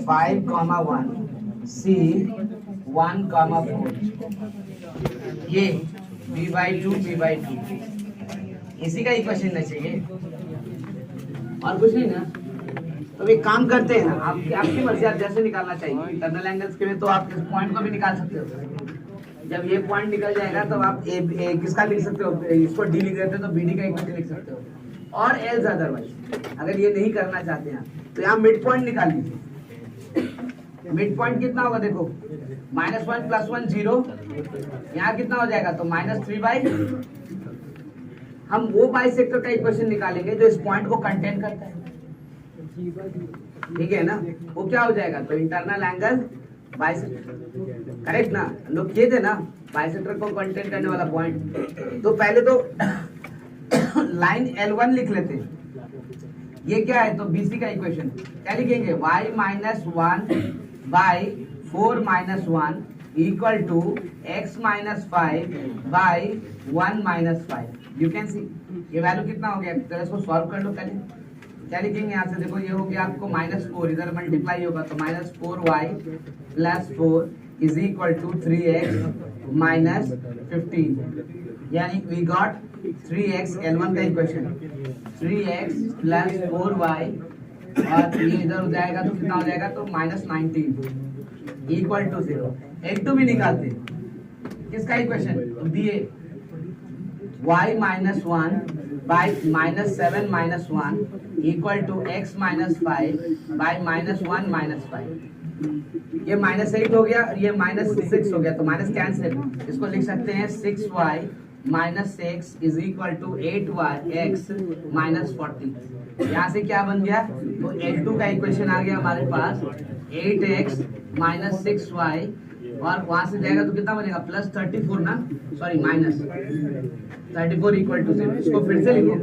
5,1, C 1,4, ये b/2 b/2, इसी का इक्वेशन ना चाहिए और कुछ नहीं ना। तो एक काम करते हैं ना, आपकी मर्जी, आप जैसे निकालना चाहिए इंटरनल एंगल्स के लिए, तो आप इस पॉइंट को भी निकाल सकते हो। जब ये पॉइंट निकल जाएगा तब आप किसका लिख सकते हो, इसको डी लिख देते हो तो बी डी का इक्वेशन लिख सकते हो। और एल्स अदरवाइज अगर ये नहीं करना चाहते हैं तो यहाँ मिड पॉइंट निकाल लीजिए। मिड पॉइंट कितना होगा देखो, -1 + 1 0, यहाँ कितना हो जाएगा तो -3/, हम वो बाइसेक्टर का इक्वेशन निकालेंगे जो इस पॉइंट को कंटेन करता है, ठीक है ना। वो क्या हो जाएगा तो इंटरनल एंगल बाइसेक्टर, करेक्ट ना, हम लोग किए थे ना बाइसेक्टर को कंटेन करने वाला पॉइंट। तो पहले तो लाइन L1 लिख लेते हैं, ये क्या है तो BC का इक्वेशन क्या लिखेंगे, y - 1/4 - 1 equal to x - 5/1 - 5। You can see ये वैल्यू कितना हो गया, तो इसको सॉल्व कर लो पहले। क्या लिखेंगे यहाँ से देखो, ये हो गया आपको -4, इधर मल्टीप्लाई होगा तो -4y + 4 is equal to 3x - 15, यानी वी गॉट 3x, L1 का इक्वेशन 3x + 4y, और ये इधर हो जाएगा तो कितना हो जाएगा तो -19 इक्वल टू 0। L2 भी निकालते, किसका इक्वेशन तो दिए y - 1/-7 - 1 इक्वल टू x - 5/-1 - 5। ये -8 हो गया और ये -6 हो गया तो माइनस कैंसिल, इसको लिख सकते हैं 6y - 6 is equal to 8x - 40। यहाँ से क्या बन गया तो L2 का इक्वेशन आ गया हमारे पास 8x - 6y, और वहां से जाएगा तो कितना बनेगा +34 ना, सॉरी -34 इक्वल टू 0। इसको फिर से लिखो,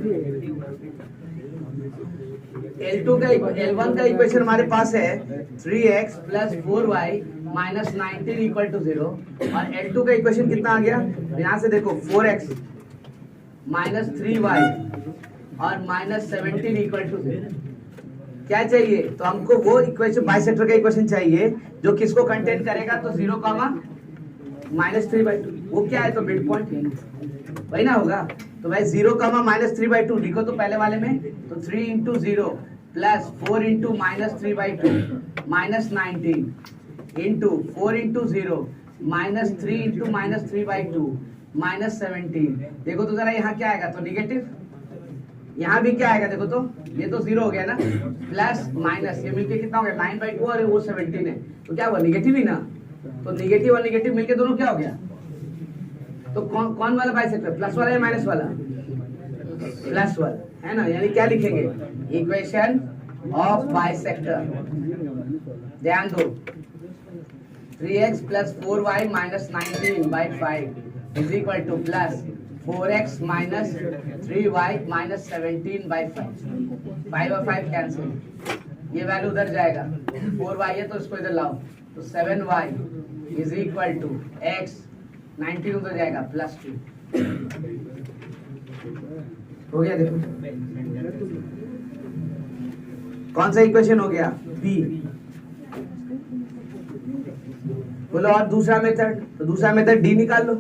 L2 का L1 का इक्वेशन हमारे पास है 3x + 4y - 19 इक्वल टू 0, और L2 का इक्वेशन कितना आ गया, यहाँ से देखो 4x - 3y और -17 इक्वल टू 0। क्या चाहिए तो हमको वो इक्वेशन, बाइसेक्टर का इक्वेशन चाहिए जो किसको कंटेन करेगा तो 0, -3/2। वो क्या है तो मिड पॉइंट वही ना होगा। तो भाई 0, -3/2 लिखो तो पहले वाले में, तो 3 × 0 + 4 × -3/2 -19 × 4 × 0 -3 × -3/2 -17। देखो तो जरा यहाँ क्या आएगा तो निगेटिव, यहाँ भी क्या आएगा देखो तो, ये तो 0 हो गया ना, प्लस माइनस ये मिलके कितना हो गया 9/2, और वो 17 है तो क्या हुआ निगेटिव ही ना। तो निगेटिव और निगेटिव मिलके दोनों क्या हो गया, तो कौन वाला बाइसेक्टर, प्लस वाला या माइनस वाला, प्लस वाला है ना। यानी क्या लिखेंगे, इक्वेशन ऑफ बाइसेक्टर, ध्यान दो 3x + 4y - 19/5 is equal two plus 4x - 3y - 17/5। 5 और 5 कैंसिल, ये वैल्यू उधर जाएगा, 4y है तो इसको इधर लाओ तो 7y is equal to x, 19 उधर जाएगा +2 हो गया। देखो कौन सा इक्वेशन हो गया, B। बोलो और दूसरा मेथड, तो दूसरा मेथड D निकाल लो।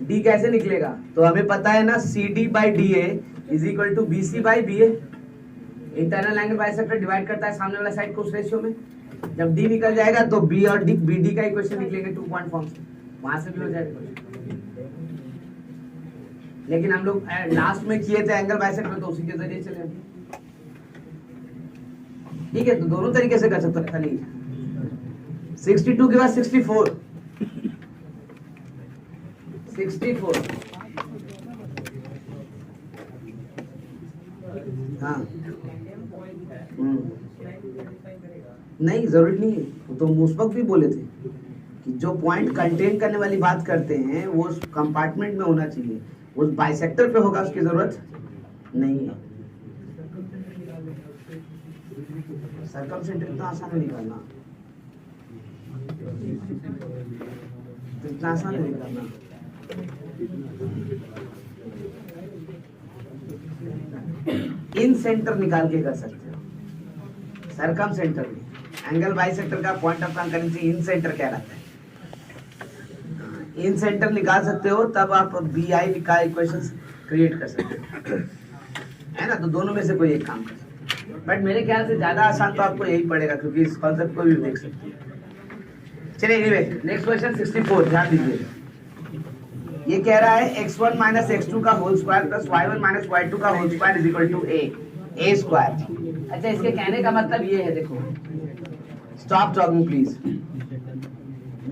D कैसे निकलेगा तो हमें पता है ना, CD/DA is equal to BC/BA। Internal angle bisector divide करता है सामने वाला साइड को उस रेशियो में। जब D निकल जाएगा तो B और BD का इक्वेशन निकलेंगे 2 पॉइंट फॉर्म से, वहां से भी हो जाएगा। लेकिन हम लोग लास्ट में किए थे एंगल बाइसेक्टर तो उसी के जरिए चले, ठीक है। तो दोनों तरीके से कर सकते हो, खाली 62 के बाद 64 हाँ नहीं जरूरत नहीं है, तो मुस्बक भी बोले थे कि जो पॉइंट कंटेन करने वाली बात करते हैं वो उस कंपार्टमेंट में होना चाहिए, उस बाइसेक्टर पे होगा उसकी जरूरत नहीं है। सर्कमसेंटर इतना आसान है निकालना, इतना आसान है निकालना। इन सेंटर निकाल के कर सकते हो, सरकम सेंटर में, एंगल बाइसेक्टर का point of concurrency in centre क्या रहता है, इन सेंटर निकाल सकते हो, तब आप बी आई का इक्वेशन क्रिएट कर सकते हो, है ना। तो दोनों में से कोई एक काम कर सकते हो, बट मेरे ख्याल से ज्यादा आसान तो आपको यही पड़ेगा, क्योंकि इस कॉन्सेप्ट को भी देख सकते हैं। चलिए एनीवे, नेक्स्ट क्वेश्चन 64, ध्यान दीजिए। ये कह रहा है x1 माइनस x2 का whole square plus y1 minus y2 का whole square is equal to a square. अच्छा, इसके कहने का मतलब ये है, देखो, स्टॉप टॉकिंग प्लीज।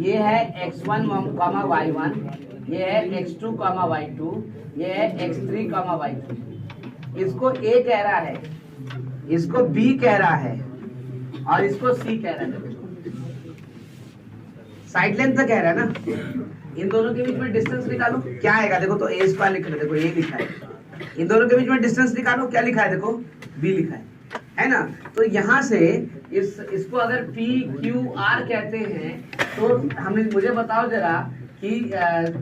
ये है x1 कॉमा y1, ये है x2 कॉमा y2, ये है x3 कॉमा y3। इसको a कह रहा है, इसको b कह रहा है, और इसको c कह रहा है। साइड लेंथ तो कह रहा है ना, इन दोनों के बीच में डिस्टेंस निकालो, क्या आएगा देखो, तो a स्क्वायर लिख रहे, देखो ये लिखा है। इन दोनों के बीच में डिस्टेंस निकालो, क्या लिखा है देखो, b लिखा है ना। तो यहाँ से इसको अगर p q r कहते हैं, तो हमने, मुझे बताओ जरा कि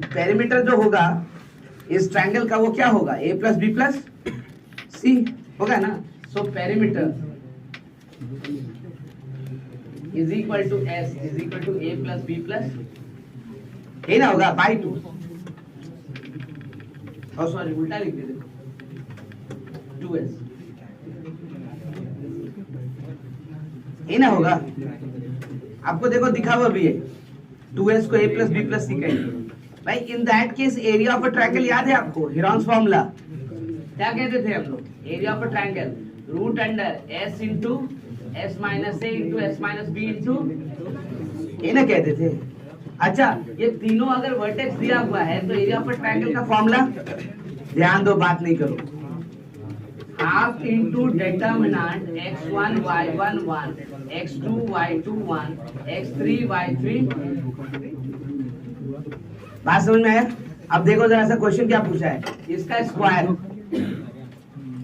पेरीमीटर जो होगा इस ट्रायंगल का वो क्या होगा, a plus B plus C होगा ना। So perimeter is equal to s is equal to a plus B plus ये ना होगा बाई 2, और सॉरी उल्टा लिख दे, देखो 2s ये ना होगा। आपको देखो दिखा हुआ भी है, 2s को a प्लस बी प्लस सी कहेंगे। भाई in that case area of a triangle याद है आपको, हिरॉन्स फॉर्मूला क्या कहते थे हम लोग, area of a triangle root under s into s minus a into s minus b into ये ना कहते थे। अच्छा, ये तीनों अगर वर्टेक्स दिया हुआ है तो एरिया ऑफ ट्रायंगल का फॉर्मूला, ध्यान दो, बात नहीं करो, half into determinant x1 y1 1 x2 y2 1 x3 y3। बात समझ में आया? अब देखो जरा सा क्वेश्चन क्या पूछा है, इसका स्क्वायर,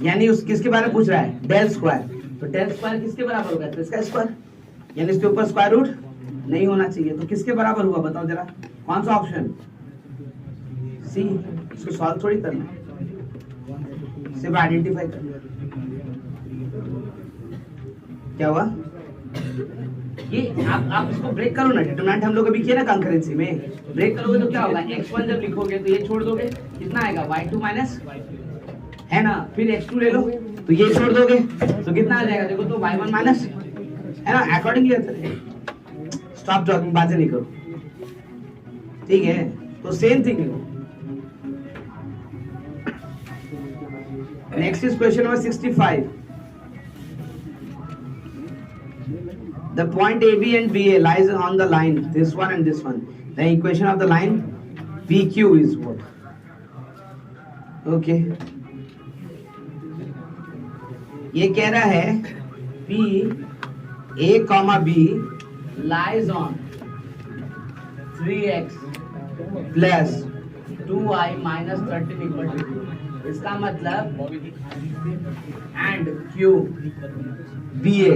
यानी उस किसके बारे में पूछ रहा है, डेल स्क्वायर। तो डेल स्क्वायर किसके बराबर होगा, तो इसका स्क्वायर, यानी इसके ऊपर स्क्वायर रूट नहीं होना चाहिए। तो किसके बराबर हुआ बताओ जरा, कौन सा ऑप्शन, सी। इसको सॉल्व थोड़ी करना, सिर्फ आइडेंटिफाई करना। क्या हुआ, ये आप इसको ब्रेक करो ना, डिटरमिनेंट हम लोग अभी किया ना कॉन्करेंसी में, ब्रेक करोगे तो क्या होगा, x1 जब लिखोगे तो ये छोड़ दोगे, कितना आएगा y2 माइनस, है ना, फिर x2 ले लो तो ये छोड़ दोगे तो कितना आ जाएगा, देखो तो y1 माइनस, है ना, अकॉर्डिंगली। स्टॉप टॉकिंग, बातें नहीं करो, ठीक है। तो सेम थिंग है। Next is question number 65। The point AB and BA lies on the line, this one and this one. The equation of the line PQ is what? Okay. ये कह रहा है P A comma B lies on 3x plus 2y minus 13 equal to 2. इसका मतलब and Q BA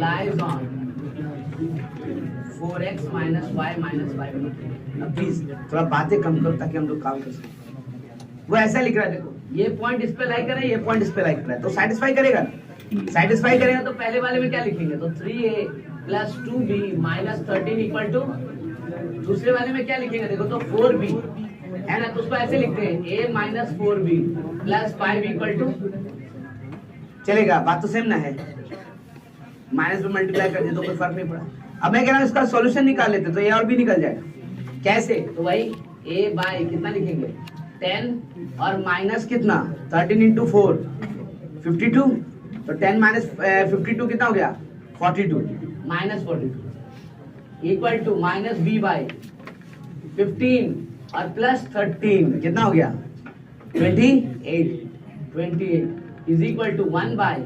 lies on 4x minus y minus y. अब please थोड़ा बातें कम करो ताकि हम लोग काम कर सकें। वो ऐसा लिख रहा है, देखो ये पॉइंट इस पे लाई कर रहा है, ये पॉइंट इस पे लाई कर रहा है, तो सेटिस्फाई करेगा ना, सेटिस्फाई करेगा। तो पहले वाले में क्या लिखेंगे, तो 3a plus 2b minus 13 equal to, दूसरे वाले में क्या लिखेंगे, देखो तो 4b, है ना, तो उसको ऐसे लिखते हैं a minus 4b plus 5 equal to, चलेगा, बात तो सेम ना है, माइनस में मल्टीप्लाई कर दिया तो कोई फर्क नहीं पड़ा। अब मैं कह रहा हूँ इसका सॉल्यूशन निकाल लेते तो ये और भी निकल जाएगा। कैसे, तो भाई a बाय कितना लिखेंगे 10 और माइनस कितना 13 इंटू 4 52, तो 10 माइनस 52 कितना हो गया 42 minus 42 equal to minus b by 15 और प्लस 13 कितना हो गया 28 is equal to 1 by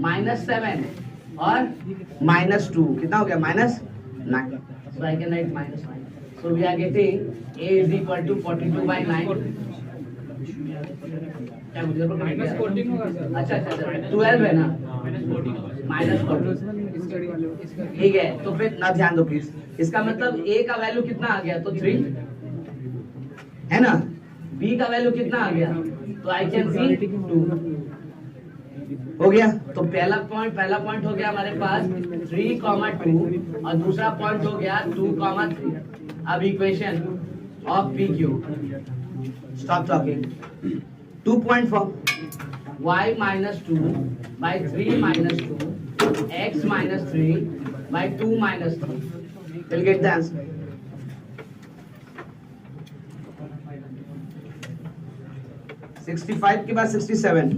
minus 7 और माइनस 2 कितना हो गया minus 9. So I can write minus 9. So we are getting a is equal to 42 by 9. Minus 14 होगा सर. अच्छा 12 है ना माइनस 14. ठीक है, तो फिर ना ध्यान दो प्लीज. इसका मतलब a का वैल्यू कितना आ गया, तो 3 है ना, b का वैल्यू कितना आ गया, तो I can see 2. हो गया। तो पहला पॉइंट हो गया हमारे पास 3,2 और दूसरा पॉइंट हो गया 2,3। अब equation of P Q, stop talking. 2 point form y minus 2 by 3 minus 2 x minus 3 by 2 minus 3 will get the answer. $65 के बाद 67।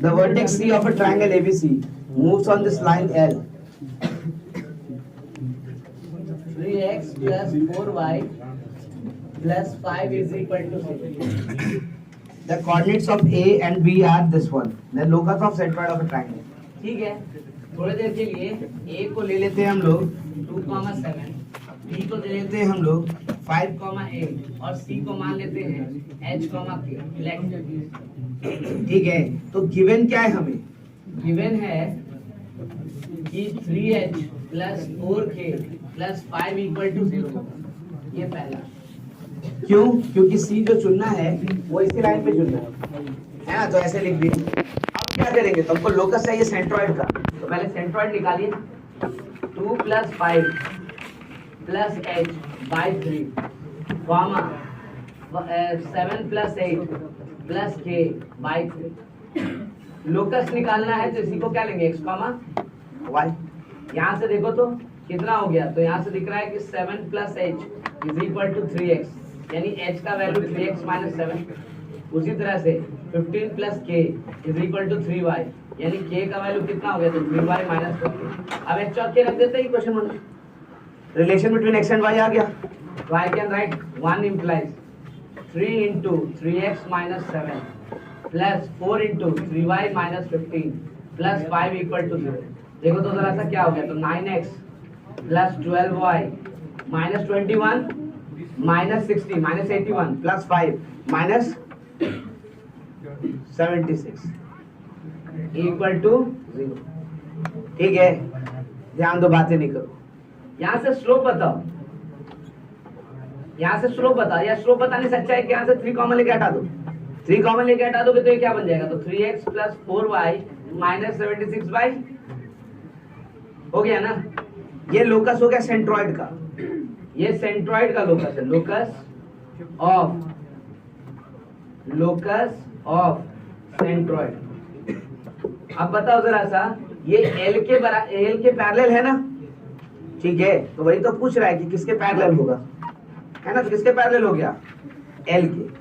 The vertex C of a triangle ABC moves on this line L. 3x plus 4y plus 5 is equal to 6. The coordinates of A and B are this one. The locus of centroid of a triangle. ठीक है, थोड़ी देर के लिए A को ले लेते हैं हम लोग 2,7, B को ले लेते हैं हम लोग 5,8 और C को मान लेते हैं H, K। ठीक है, तो गिवन क्या है हमें? गिवन है कि 3H plus 4K plus 5 equal to 0। ये पहला। क्यों? क्योंकि C जो चुनना है वो इसी लाइन पे चुनना है ना, तो ऐसे लिख दिए। अब क्या करेंगे? तुमको लोकस चाहिए सेंट्रॉइड का, तो पहले सेंट्रॉइड निकालिए। 2 plus 5 plus H by 3 comma 7 plus 8 plus K by 3। Locus निकालना है तो इसी को क्या लेंगे? x, y। यहाँ से देखो तो कितना हो गया, तो यहाँ से दिख रहा है कि 7 plus h is equal to 3x, यानी h का वैल्यू 3x minus 7। उसी तरह से 15 plus k is equal to 3y, यानी k का वैल्यू कितना हो गया, तो 3y minus 15। अब h और k रख देते हैं क्वेश्चन में, relation between x and y आ गया। तो I can write 1 implies 3 into 3x minus 7 plus 4 into 3y minus 15 plus 5 equal to 0। देखो तो जरा सा क्या हो गया, तो 9x plus 12y minus 21 minus 60 minus 81 plus 5 minus 76 equal to 0। ठीक है, ध्यान दो, बातें नहीं करो। यहाँ से स्लोप बताओ, यहाँ से स्लोप बताओ, या स्लोप बताने से अच्छा है कि यहाँ से 3 कॉमन लेके हटा दो। 3 कॉमन लेके हटा दोगे तो ये क्या बन जाएगा, तो 3x plus 4y minus 76 by, हो गया ना। ये लोकस हो गया सेंट्रॉइड का, ये सेंट्रॉइड का लोकस है, लोकस ऑफ सेंट्रॉइड। अब बताओ जरा सा, ये एल के पैरेलल है ना, ठीक है, तो वही तो पूछ रहा है कि किसके पैरेलल होगा, है ना, तो किसके पैरेलल हो गया, एल के।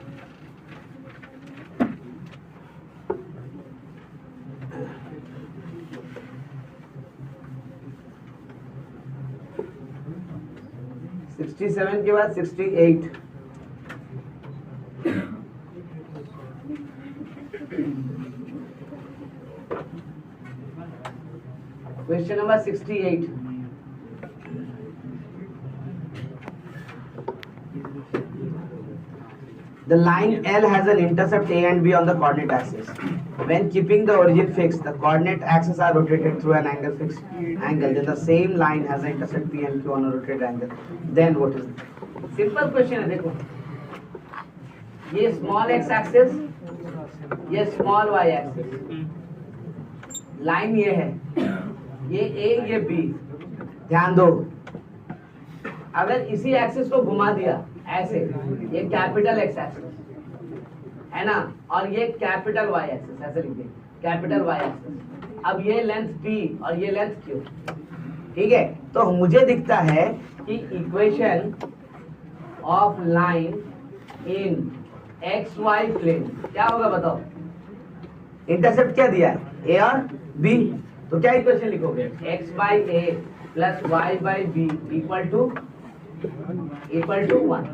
$67 के बाद 68। Question number 68। The line L has an intercept A and B on the coordinate axis. When keeping the origin fixed, the coordinate axes are rotated through an angle fixed angle. Then the same line has an intercept P and Q on a rotated angle. Then what is it? Simple question है, देखो, ये small x axis, ये small y axis, line ये है, ये A ये B। ध्यान दो, अगर इसी एक्सिस को घुमा दिया ऐसे, ये कैपिटल एक्स एक्सिस है ना, और ये कैपिटल वाई एक्सिस, ऐसे लिखिए कैपिटल वाई एक्सिस। अब ये लेंथ P और ये लेंथ Q, ठीक है, तो मुझे दिखता है कि equation of line in X Y plane क्या होगा, बताओ। इंटरसेप्ट क्या दिया है, A और B, तो क्या इक्वेशन लिखोगे, x by A plus y by B equal to 1।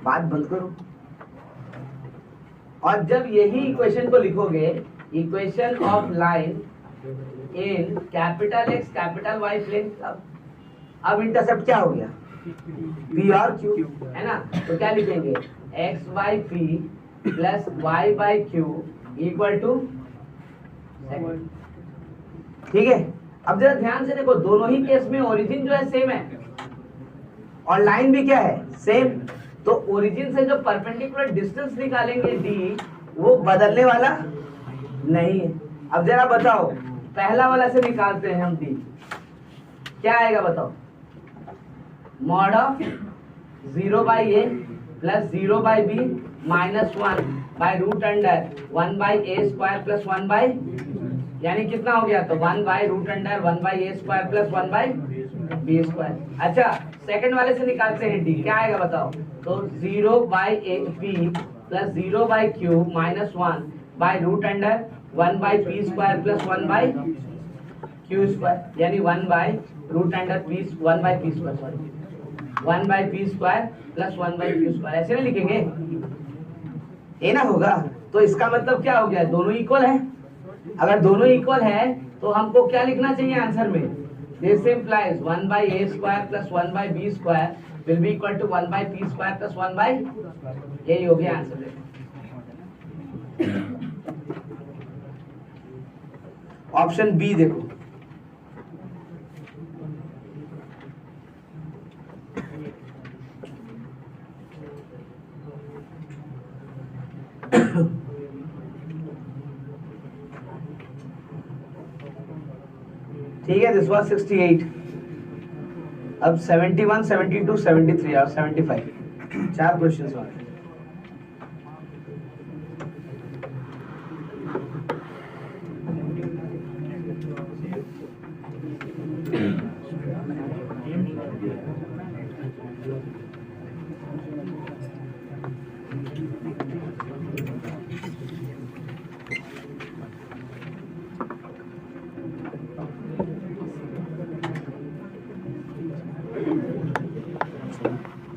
बात बंद करो। और जब यही इक्वेशन को लिखोगे, equation of line in capital X capital Y plane, अब इंटरसेप्ट क्या हो गया, P और Q, है ना, तो क्या लिखेंगे, x by P plus y by Q equal to, ठीक है। अब जरा ध्यान से देखो, दोनों ही केस में ओरिजिन जो है सेम है, और लाइन भी क्या है, सेम। तो ओरिजिन से जो परपेंडिकुलर डिस्टेंस निकालेंगे डी, वो बदलने वाला नहीं है। अब जरा बताओ, पहला वाला से निकालते हैं हम डी, क्या आएगा बताओ? Mod of 0/a plus 0/b minus 1/√1/a² plus 1 यानी कितना हो गया? तो 1/√1/a² प्लस 1/b²। अच्छा, सेकंड वाले से निकालते हैं डी, क्या आएगा बताओ? तो 0/b plus 0/q minus 1/√1/p² plus 1/q² यानी 1/√1/p² sorry 1/p² plus 1/q²। ऐसे नहीं लिखेंगे, ये ना होगा। तो इसका मतलब क्या हो गया? दोनों इक्वल है। अगर दोनों इक्वल है तो हमको क्या लिखना चाहिए आंसर में? This implies 1/a² plus 1/b² will be equal to 1/p² plus 1/, यही हो गया आंसर। ऑप्शन बी देखो, ठीक है। This was 68। अब 71, 72, 73 और 75 चार क्वेश्चंस और।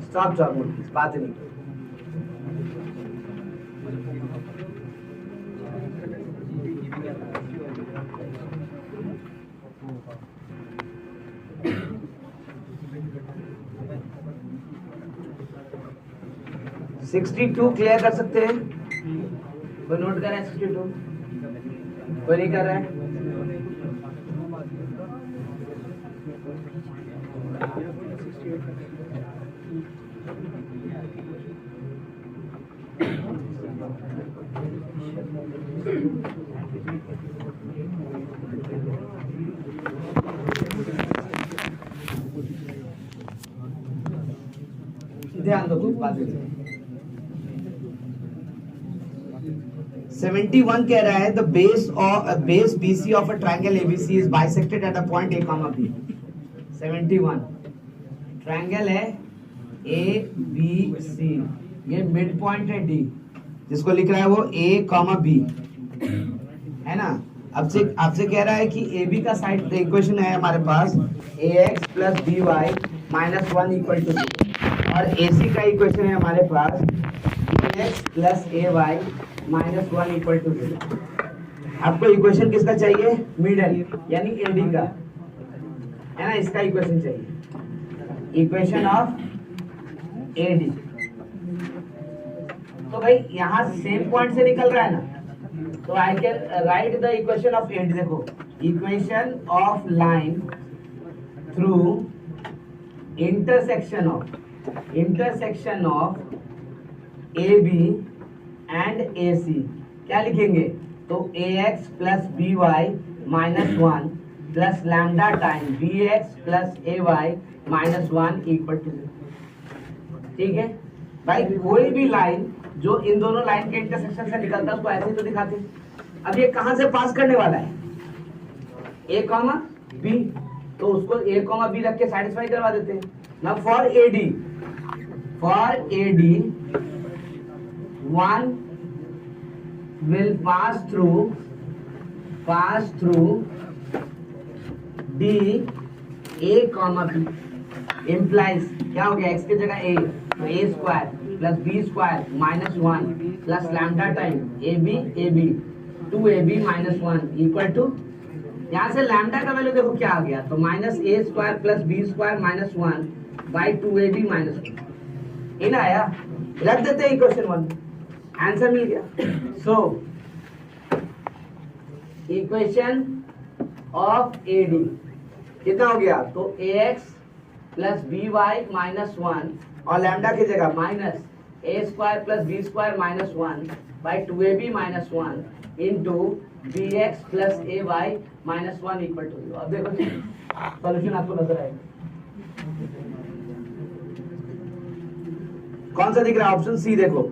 स्टॉप जॉब बात नहीं। सिक्सटी 62 क्लियर कर सकते हैं? कोई नोट कर रहा है? 62 कोई नहीं कर रहा है? ध्यान दो कुछ बात। 71 कह रहा है the base BC of a triangle ABC is bisected at the point A, B। 71 triangle है ABC, ये मिड पॉइंट है D, जिसको लिख रहा है वो A, B है ना। अब से आपसे कह रहा है कि AB का साइड इक्वेशन है हमारे पास AX plus BY minus 1 equal to 0, और AC का इक्वेशन है हमारे पास BX plus AY minus 1 equal to 0। आपको इक्वेशन किसका चाहिए? मिडल यानी AD का, है ना, इसका इक्वेशन चाहिए, इक्वेशन ऑफ AD। तो भाई यहाँ सेम पॉइंट से निकल रहा है ना, तो I can write the equation of AD। देखो, equation of line through intersection of AB and AC क्या लिखेंगे? तो AX plus BY minus 1 plus lambda time BX plus AY minus 1 equal to 0। ठीक है भाई, कोई भी लाइन जो इन दोनों लाइन के इंटरसेक्शन से निकलता है उसको ऐसे ही तो दिखाते। अब ये कहां से पास करने वाला है? A, B, तो उसको A, B रख के सेटिस्फाई करवा देते हैं ना। For AD 1 will pass through D A, B implies क्या हो गया? x की जगह A, तो A² plus B² minus 1 plus lambda time AB 2AB minus 1 equal to, यहाँ से लैम्डा का वैल्यू देखो क्या आ गया? तो minus A² plus B² minus 1 by 2AB minus 1। इन आया, रख देते हैं इक्वेशन 1, आंसर मिल गया। सो इक्वेशन ऑफ AD कितना हो गया? तो AX plus b y minus 1 और लैम्डा की जगह minus a square plus b square minus 1 by 2ab minus 1 into b x plus a y minus 1 equal to 0। अब देखो सॉल्यूशन आपको नजर आएगा। कौन सा दिख रहा है? ऑप्शन सी देखो,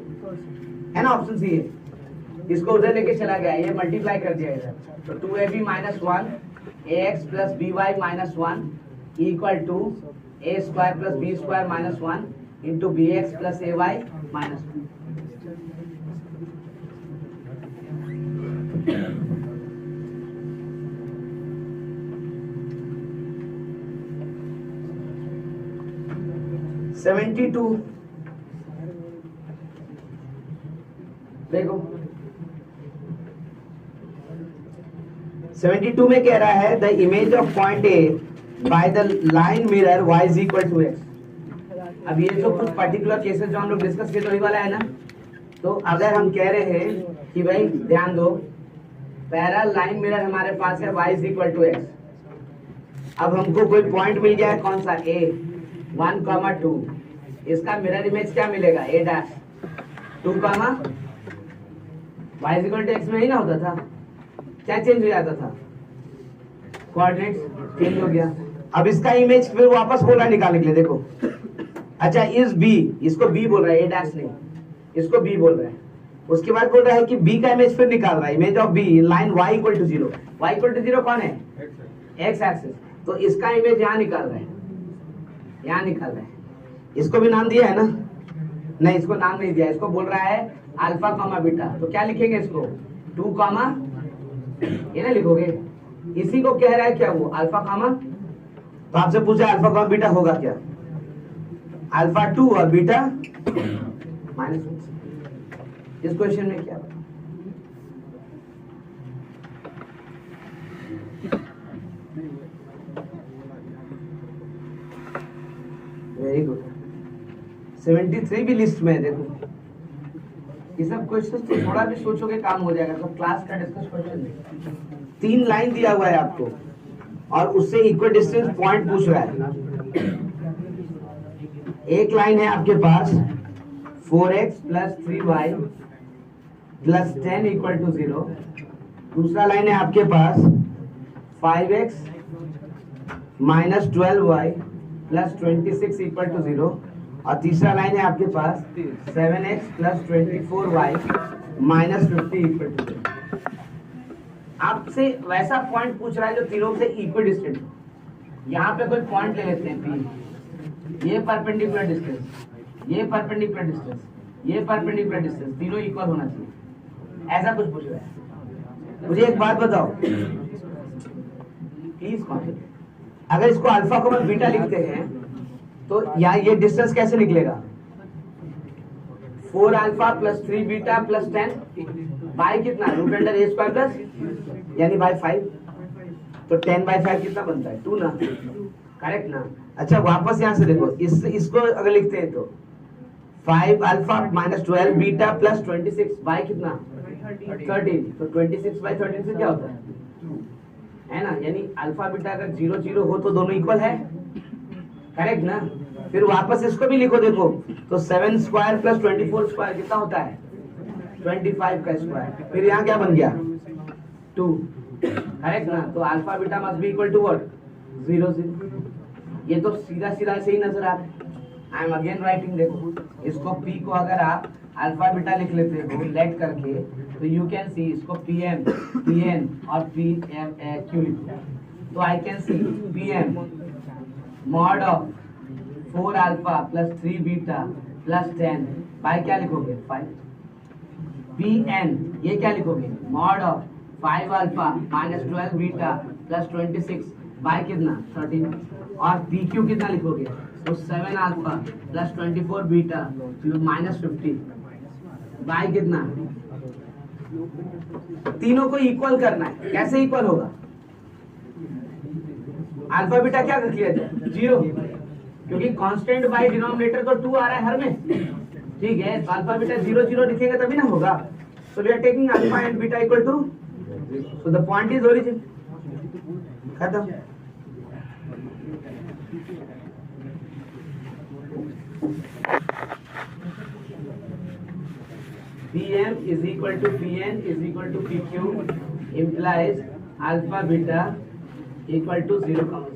है ना, ऑप्शन सी है। इसको उधर लेके चला गया, ये मल्टीप्लाई कर दिया इधर, तो 2ab minus 1 ax plus b y minus 1 equal to a square plus b square minus 1 into b x plus a y minus 1। देखो 72 में कह रहा है the image of point a by the line mirror y is equal to x। अब ये जो कुछ particular cases जो हम लोग डिस्कस किए वही वाला है ना। तो अगर हम कह रहे हैं कि भाई ध्यान दो, पैरेलल लाइन मिरर हमारे पास है y is equal to x। अब हमको कोई पॉइंट मिल गया है, कौन सा? a 1, 2। इसका मिरर इमेज क्या मिलेगा? a dash 2, y is equal to x में ही ना होता था, क्या चेंज हो जाता था? कोऑर्डिनेट्स चेंज हो गया। अब इसका इमेज फिर वापस बोल रहा है निकालने के लिए, देखो। अच्छा इस b, इसको b बोल रहा है, a डैश नहीं, इसको b बोल रहा है। उसके बाद बोल रहा है कि b का इमेज फिर निकाल रहा है, image of b line y equal to 0। y equal to 0 कौन है? x axis. तो इसका इमेज यहाँ निकाल रहा है, यहाँ निकाल रहा है। इसको भी नाम दिया है ना? नहीं, इसको नाम नहीं दिया, इसको बोल रहा है अल्फा कॉमा बीटा। तो क्या लिखेंगे इसको? 2, ये ना लिखोगे, इसी को कह रहा है क्या वो? Alpha comma. तो आपसे पूछा अल्फा कॉमा बीटा होगा क्या? अल्फा 2 और बीटा -1। इस क्वेश्चन में क्या? Very good. 73 भी लिस्ट में है, देखो। ये सब क्वेश्चन तो थोड़ा भी सोचोगे काम हो जाएगा। तो क्लास का डिस्कस क्वेश्चन 3 लाइन दिया हुआ है आपको और उससे इक्वल डिस्टेंस पॉइंट पूछ रहा है। एक लाइन है आपके पास 4x plus 3y plus 10 equal to 0। दूसरा लाइन है आपके पास 5x minus 12y plus 26 equal to 0। और तीसरा लाइन है आपके पास 7x plus 24y minus 50 equal to 0। आपसे वैसा पॉइंट पूछ रहा है जो तीनों से इक्वल डिस्टेंट हो। यहाँ पे कोई पॉइंट ले लेते हैं P, ये परपेंडिकुलर डिस्टेंस, ये परपेंडिकुलर डिस्टेंस, ये परपेंडिकुलर डिस्टेंस, तीनों इक्वल होना चाहिए। ऐसा कुछ पूछ रहा है। मुझे एक बात बताओ प्लीज, कौन अगर इसको अल्फा को बीटा लिखते हैं तो यहाँ ये डिस्टेंस कैसे निकलेगा? 4 alpha plus 3 beta plus 10 by कितना? Root under a square plus यानी बाई 5। तो 10 बाई 5 कितना बनता है? 2 ना, करेक्ट ना? अच्छा वापस यहाँ से देखो, इसको अगर लिखते हैं तो 5 alpha minus 12 beta plus 26 by कितना? 13। तो 26 बाई 13 से क्या होता है ना? यानी अल्फा बीटा अगर 0, 0 हो तो दोनों इक्वल है, करेक्ट ना? फिर वापस इसको भी लिखो, देखो तो 7 स्क्वायर प्लस 24 स्क्वायर कितना होता है? 25 का स्क्वायर। फिर यहाँ क्या बन गया? 2, करेक्ट ना? तो alpha beta must be equal to what? 0, 0। ये तो सीधा सीधा से ही नजर आ रहा है। आई एम अगेन राइटिंग, देखो इसको p को अगर आप अल्फा बीटा लिख लेते हो लेट करके तो यू कैन सी इसको pm, pn और pq लिखो। तो I can see pm mod of 4 alpha plus 3 beta plus 10 by क्या लिखोगे? 5। pn ये क्या लिखोगे? Mod of 5 alpha minus 12 beta plus 26 by कितना? 13। और pq कितना लिखोगे? तो 7 alpha plus 24 beta minus 50 by कितना? तीनों को इक्वल करना है। कैसे इक्वल होगा? अल्फा बीटा क्या रख लिया जाए? 0, क्योंकि कांस्टेंट बाय डिनोमिनेटर तो 2 आ रहा है हर में, ठीक है? तो अल्फा बीटा 0, 0 लिखेंगे तभी ना होगा। So we are taking alpha and beta equal to, so the point is origin. खत्म। PM is equal to PN is equal to PQ implies alpha beta equal to 0,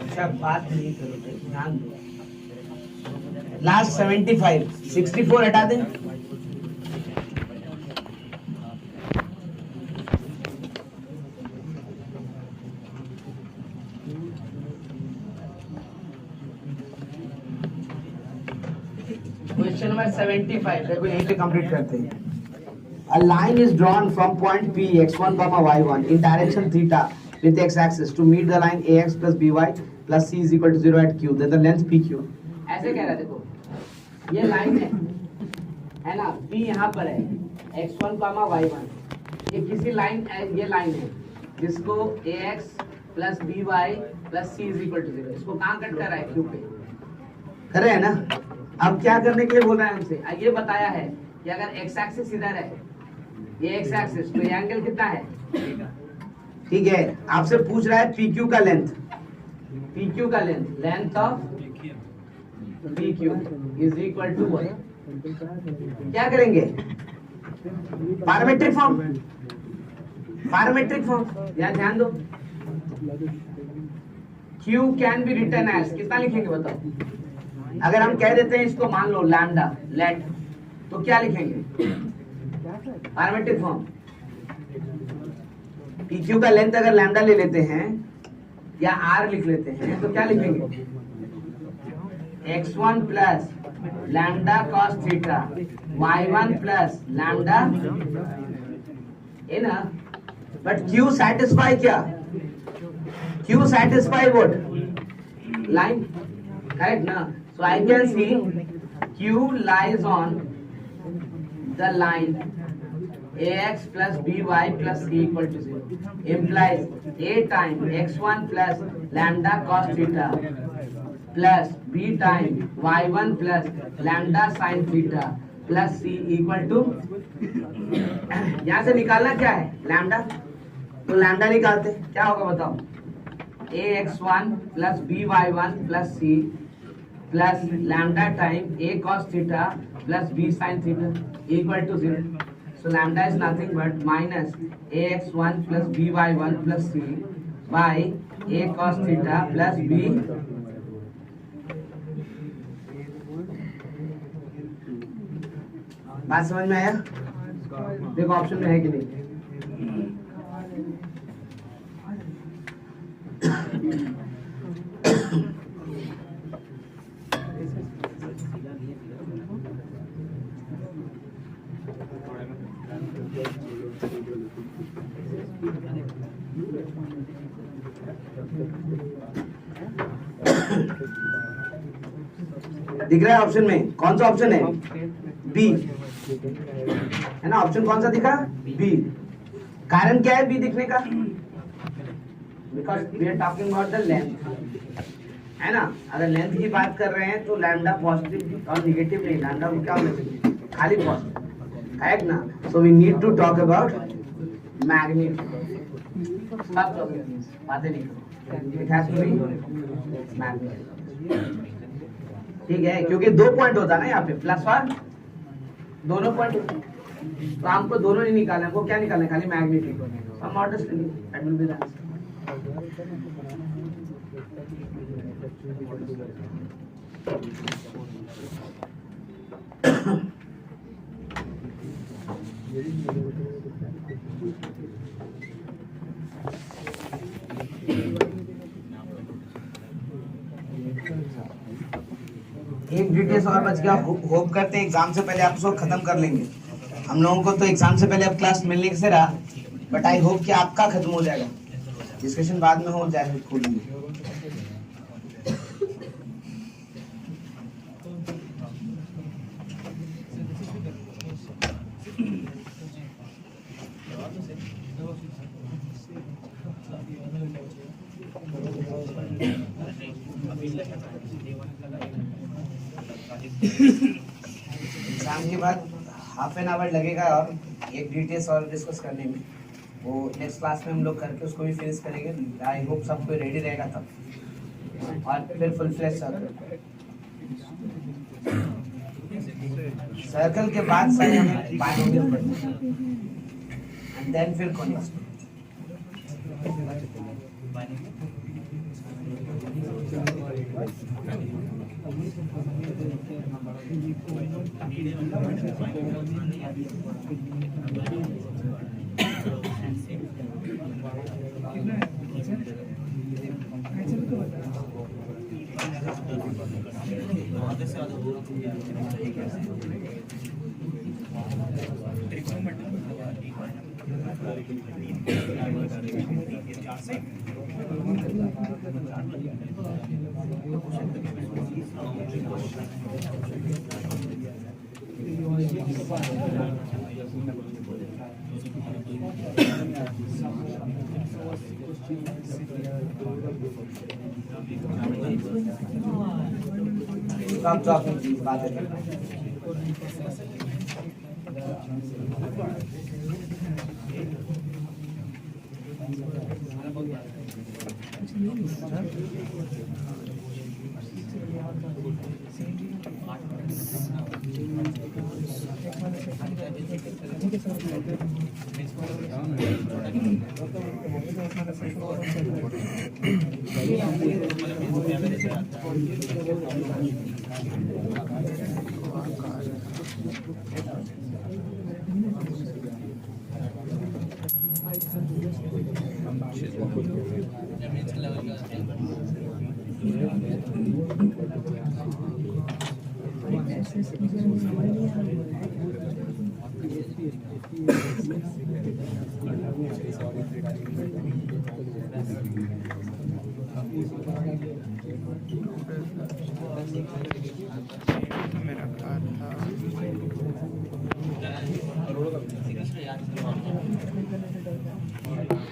अच्छा बात नहीं करो, ध्यान दो। लास्ट 75 64 हटा दें। क्वेश्चन नंबर 75 देखो, यहीं पे कंप्लीट करते हैं। A line is drawn from point P x1 comma y1 in direction theta with the x-axis to meet the line ax plus by plus c is equal to 0 at q. Then the length pq. ऐसे कह रहा है, देखो ये line है ना, p यहाँ पर है, x1 comma y1, ये किसी लाइन, ये लाइन है जिसको ax plus by plus c is equal to 0, इसको कहाँ कट कर रहा है, q पे कर रहे हैं ना। अब क्या करने के लिए बोल रहा है हमसे, ये बताया है कि अगर x एक्सिस इधर है, ये x एक्सिस, तो ये एंगल कितना है, ठीक है। आपसे पूछ रहा है PQ का लेंथ, PQ का length of PQ is equal to 1। क्या करेंगे, पैरामीट्रिक फॉर्म, पैरामीट्रिक फॉर्म, यहाँ ध्यान दो। Q can be written as, कितना लिखेंगे बताओ। अगर हम कह देते हैं इसको, मान लो लैम्डा, लेट, तो क्या लिखेंगे, पैरामीट्रिक फॉर्म। PQ का लेंथ अगर लैम्डा ले लेते हैं या R लिख लेते हैं, तो क्या लिखेंगे, x1 plus lambda cos theta, y1 plus lambda, है ना। बट Q सैटिस्फाई क्या, Q satisfy what, line, correct ना। So I can see Q lies on the line ax plus by plus c equal to 0, implies a time x1 plus lambda cos theta plus b time y1 plus lambda sin theta plus c equal to, यहाँ से निकालना क्या है, lambda, तो lambda निकालते क्या होगा बताओ, ax1 plus by1 plus c plus lambda time a cos theta plus b sin theta equal to 0। So lambda is nothing but minus ax1 plus by1 plus c by a cos theta plus b। बात समझ में आया, देखो option में है कि नहीं। दिख रहा है ऑप्शन में, कौन सा ऑप्शन है, बी, है ना। ऑप्शन कौन सा दिखा, बी। कारण क्या है बी दिखने का, because we are talking about the length, है ना। अगर लेंथ की बात कर रहे हैं तो लैम्डा पॉजिटिव और निगेटिव नहीं, लैम्डा को क्या होना चाहिए, खाली पॉजिटिव, करेक्ट ना। So we need to talk about magnitude, बातें नहीं करो, it has to be magnitude, ठीक है, क्योंकि 2 पॉइंट होता है ना यहाँ पे, प्लस और दोनों पॉइंट, तो हमको दोनों नहीं निकालना है, वो क्या निकालना है, खाली मैग्नीट्यूड। हम models that will be the answer. एक डिटेल्स और बच गया, होप करते हैं एग्जाम से पहले आप उसको खत्म कर लेंगे। हम लोगों को तो एग्जाम से पहले अब क्लास मिलने से रहा, बट आई होप कि आपका खत्म हो जाएगा। डिस्कशन बाद में हो जाए खोलेंगे। एग्जाम के बाद हाफ एन आवर लगेगा और एक डिटेल्स और डिस्कस करने में, वो नेक्स्ट क्लास में हम लोग करके उसको भी फिनिश करेंगे। आई होप सब कोई रेडी रहेगा तब, और फिर फुल फ्लैश सर्कल के बाद सारे हमें बाइनोमियल पढ़ना है एंड देन फिर कॉनिक्स। Stop talking, please. बातें करना है।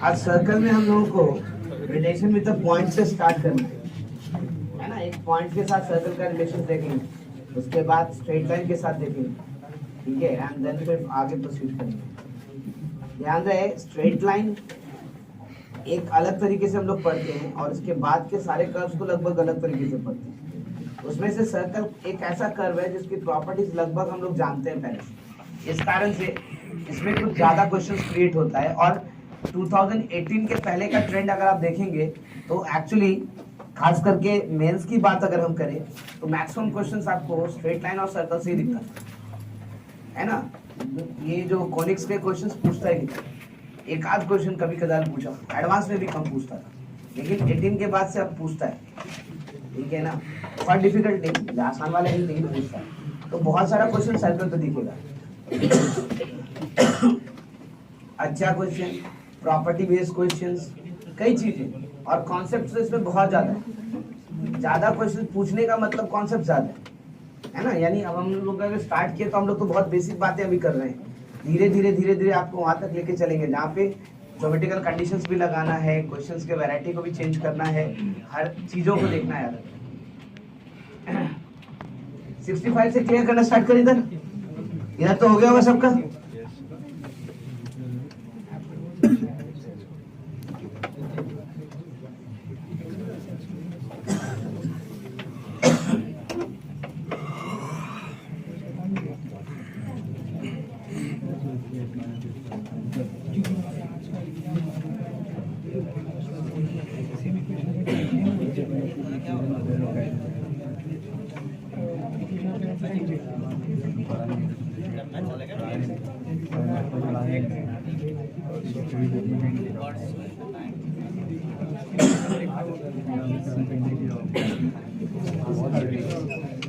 आज सर्कल में हम लोगों को रिलेशन विद द पॉइंट से स्टार्ट करना है ना। एक पॉइंट के साथ सर्कल का रिलेशन देखेंगे, उसके बाद स्ट्रेट लाइन के साथ देखेंगे, ठीक है, एंड देन फिर आगे प्रोसीड करेंगे। ध्यान रहे, स्ट्रेट लाइन एक अलग तरीके से हम लोग पढ़ते हैं और इसके बाद के सारे कर्व्स को लगभग अलग तरीके से पढ़ते हैं। उसमें से सर्कल एक ऐसा कर्व है जिसकी प्रॉपर्टीज लगभग हम लोग जानते हैं पहले से। इस कारण से इसमें कुछ ज़्यादा क्वेश्चंस क्रिएट होता है, और 2018 के पहले का ट्रेंड अगर आप देखेंगे तो एक्चुअली खास करके मेंस की बात अगर हम करें तो मैक्सिमम क्वेश्चंस आपको स्ट्रेट लाइन और सर्कल से ही दिखता है ना। ये जो कॉनिक्स के क्वेश्चंस पूछता है, एक आध क्वेश्चन कभी कदार पूछा, एडवांस में भी कम पूछता था, लेकिन 18 के बाद से अब पूछता है, ठीक है ना। बहुत डिफिकल्ट नहीं, आसान वाले ही नहीं पूछता, तो बहुत सारा क्वेश्चन सर्कल पे दिखेगा। अच्छा क्वेश्चन, प्रॉपर्टी बेस्ड क्वेश्चंस, कई चीजें, और कॉन्सेप्ट तो इसमें बहुत ज्यादा क्वेश्चन पूछने का मतलब कॉन्सेप्ट ज्यादा है ना। यानी अब हम लोग अगर स्टार्ट किए तो हम लोग तो बहुत बेसिक बातें अभी कर रहे हैं, धीरे धीरे आपको वहां तक लेके चलेंगे जहाँ पे ज्योमेट्रिकल कंडीशंस भी लगाना है, क्वेश्चंस के वैरायटी को भी चेंज करना है, हर चीजों को देखना है। 65 से क्लियर करना स्टार्ट कर, इधर तो हो गया होगा सबका।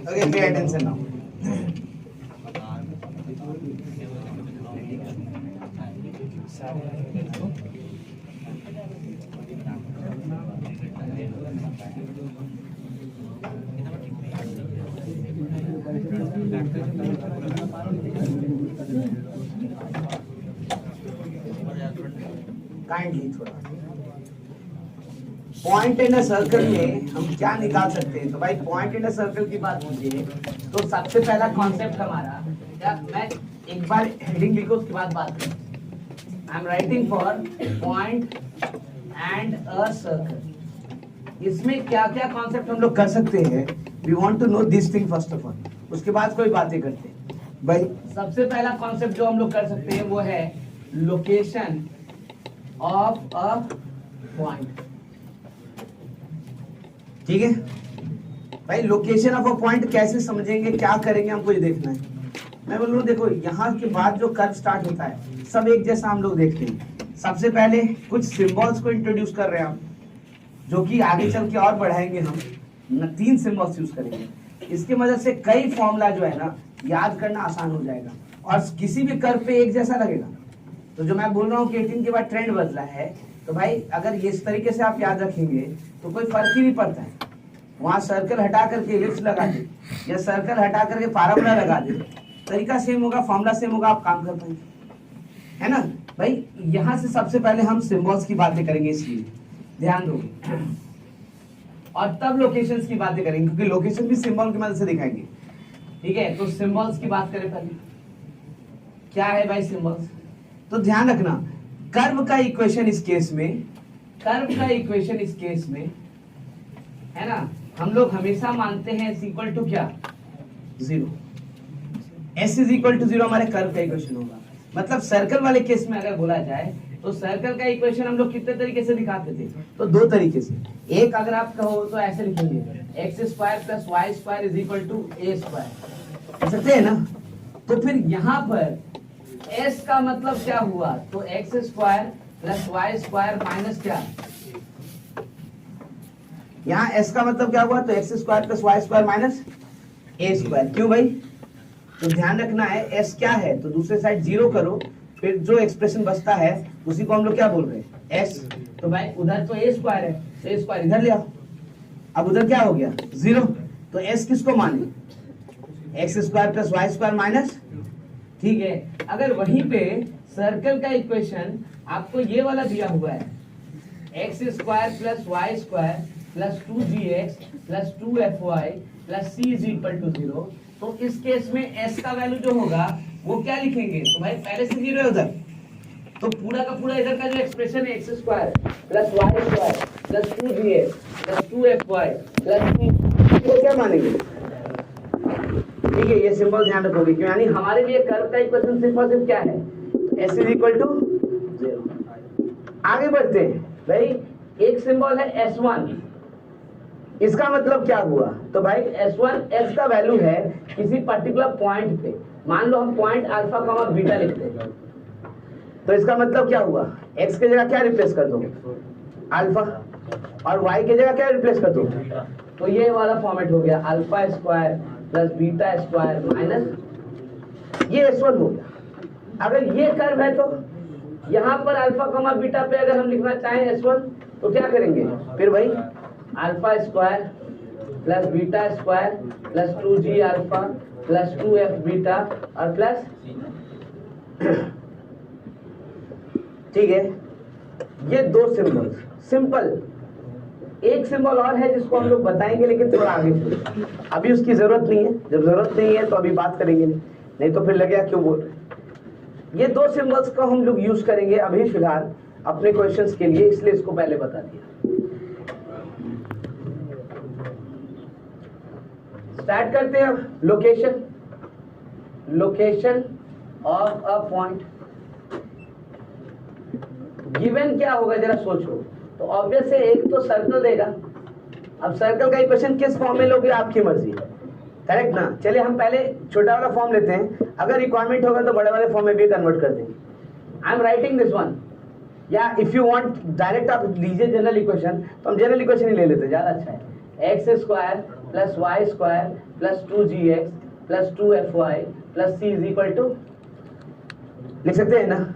Okay, pay attention now. Kindly थोड़ा पॉइंट इन अ सर्कल में हम क्या निकाल सकते हैं? तो भाई पॉइंट इन अ सर्कल की बात होती है तो सबसे पहला कॉन्सेप्ट हमारा, या मैं एक बार हेडिंग लिखो उसके बाद बात करें। I am writing for point and a circle. इसमें क्या क्या कॉन्सेप्ट हम लोग कर सकते हैं? We want to know this thing first of all, उसके बाद कोई बातें करते हैं। भाई सबसे पहला कॉन्सेप्ट जो हम लोग कर सकते हैं वो है लोकेशन ऑफ अ पॉइंट। ठीक है भाई, लोकेशन ऑफ अ पॉइंट कैसे समझेंगे, क्या करेंगे, हमको ये देखना है। मैं बोल रहा हूँ देखो, यहाँ के बाद जो कर्व स्टार्ट होता है सब एक जैसा हम लोग देखते हैं। सबसे पहले कुछ सिंबल्स को इंट्रोड्यूस कर रहे हैं हम, जो कि आगे चल के और बढ़ाएंगे हम। 3 सिंबल्स यूज करेंगे, इसकी मदद से कई फॉर्मूला जो है ना याद करना आसान हो जाएगा और किसी भी कर्व पे एक जैसा लगेगा। तो जो मैं बोल रहा हूँ कि 18 के बाद ट्रेंड बदला है, तो भाई अगर इस तरीके से आप याद रखेंगे तो कोई फर्क ही नहीं पड़ता है। वहां सर्कल हटा करके एलिप्स लगा दे या सर्कल हटा करके फार्मूला लगा दे, तरीका सेम होगा, फॉर्मूला सेम होगा, आप काम कर पाएंगे, है ना भाई। यहाँ से सबसे पहले हम सिंबल्स की बातें करेंगे, इसलिए ध्यान दो, और तब लोकेशंस की बातें करेंगे, क्योंकि लोकेशन भी सिंबल की मदद से दिखाएंगे। ठीक है, तो सिंबल्स की बात करें पहले। क्या है भाई सिंबल्स? तो ध्यान रखना, कर्व का इक्वेशन इस केस में, कर्व का इक्वेशन इस केस में, है ना, हम लोग हमेशा मानते हैं s इक्वल टू क्या? 0। s इज इक्वल टू 0 हमारे कर्व का इक्वेशन होगा। मतलब सर्कल वाले केस में अगर बोला जाए तो सर्कल का इक्वेशन हम लोग कितने तरीके से दिखाते थे? तो 2 तरीके से। एक अगर आप कहो तो ऐसे लिखेंगे, x² + y² is equal to a², समझते हैं ना। तो फिर यहाँ पर s का मतलब क्या हुआ? तो x² + y² माइनस क्या? यहाँ s का मतलब क्या हुआ? तो x² + y² माइनस a²। क्यों भाई? तो ध्यान रखना है s क्या है, तो दूसरे साइड 0 करो, फिर जो एक्सप्रेशन बचता है उसी को हम लोग क्या बोल रहे हैं? s। तो भाई उधर तो a² है, तो a² इधर ले आओ। अब उधर क्या हो गया? 0। तो s किसको माने? x² + y² minus. ठीक है, अगर वहीं पे सर्कल का इक्वेशन आपको ये वाला दिया हुआ है, x² + y² + 2gx + 2fy + c is equal to 0, तो इस केस में s का वैल्यू जो होगा वो क्या लिखेंगे? तो भाई पहले से 0 है उधर, तो पूरा का पूरा इधर का जो एक्सप्रेशन है x² + y² + 2gx + 2fy + c, इसको क्या मानेंगे? ठीक है, ये सिंबल ध्यान रखोगे, क्यों? यानी हमारे लिए कर्व का इक्वेशन सिर्फ और सिर्फ क्या है? s is equal to 0। आगे बढ़ते हैं भाई, एक सिंबल है s1। इसका मतलब क्या हुआ? तो भाई s1 s का वैल्यू है किसी पर्टिकुलर पॉइंट पे। मान लो हम पॉइंट अल्फा कॉमा बीटा लिखते हैं, तो इसका मतलब क्या हुआ? x की जगह क्या रिप्लेस कर दो? अल्फा, और y की जगह क्या रिप्लेस कर दो? तो ये वाला फॉर्मेट हो गया, α² + β² माइनस ये s1 हो गया। अगर ये कर्व है तो यहाँ पर अल्फा कॉमा बीटा पे अगर हम लिखना चाहें s1, तो क्या करेंगे? फिर भाई α² + β² + 2gα + 2fβ और प्लस, ठीक है। ये 2 सिंबल सिंपल। एक सिंबल और है जिसको हम लोग बताएंगे, लेकिन थोड़ा आगे, अभी उसकी जरूरत नहीं है। जब जरूरत नहीं है तो अभी बात करेंगे, नहीं तो फिर लगेगा क्यों बोल रहे। ये 2 सिंबल्स को हम लोग यूज करेंगे अभी फिलहाल अपने क्वेश्चंस के लिए, इसलिए इसको पहले बता दिया। स्टार्ट करते हैं location, location of a point. Given क्या होगा जरा सोचो। तो ऑब्वियस है, एक तो सर्कल देगा। अब सर्कल का इक्वेशन किस फॉर्म में लोगे आपकी मर्जी, करेक्ट ना। चलिए हम पहले छोटा वाला फॉर्म लेते हैं, अगर रिक्वायरमेंट होगा तो बड़े वाले फॉर्म में भी कन्वर्ट कर देंगे। आई एम राइटिंग दिस वन, या इफ यू वांट डायरेक्ट आप लीजिए जनरल इक्वेशन, तो हम जनरल इक्वेशन ही ले लेते, ज्यादा अच्छा है। x² + y² + 2gx + 2fy + c is equal to, लिख सकते हैं ना।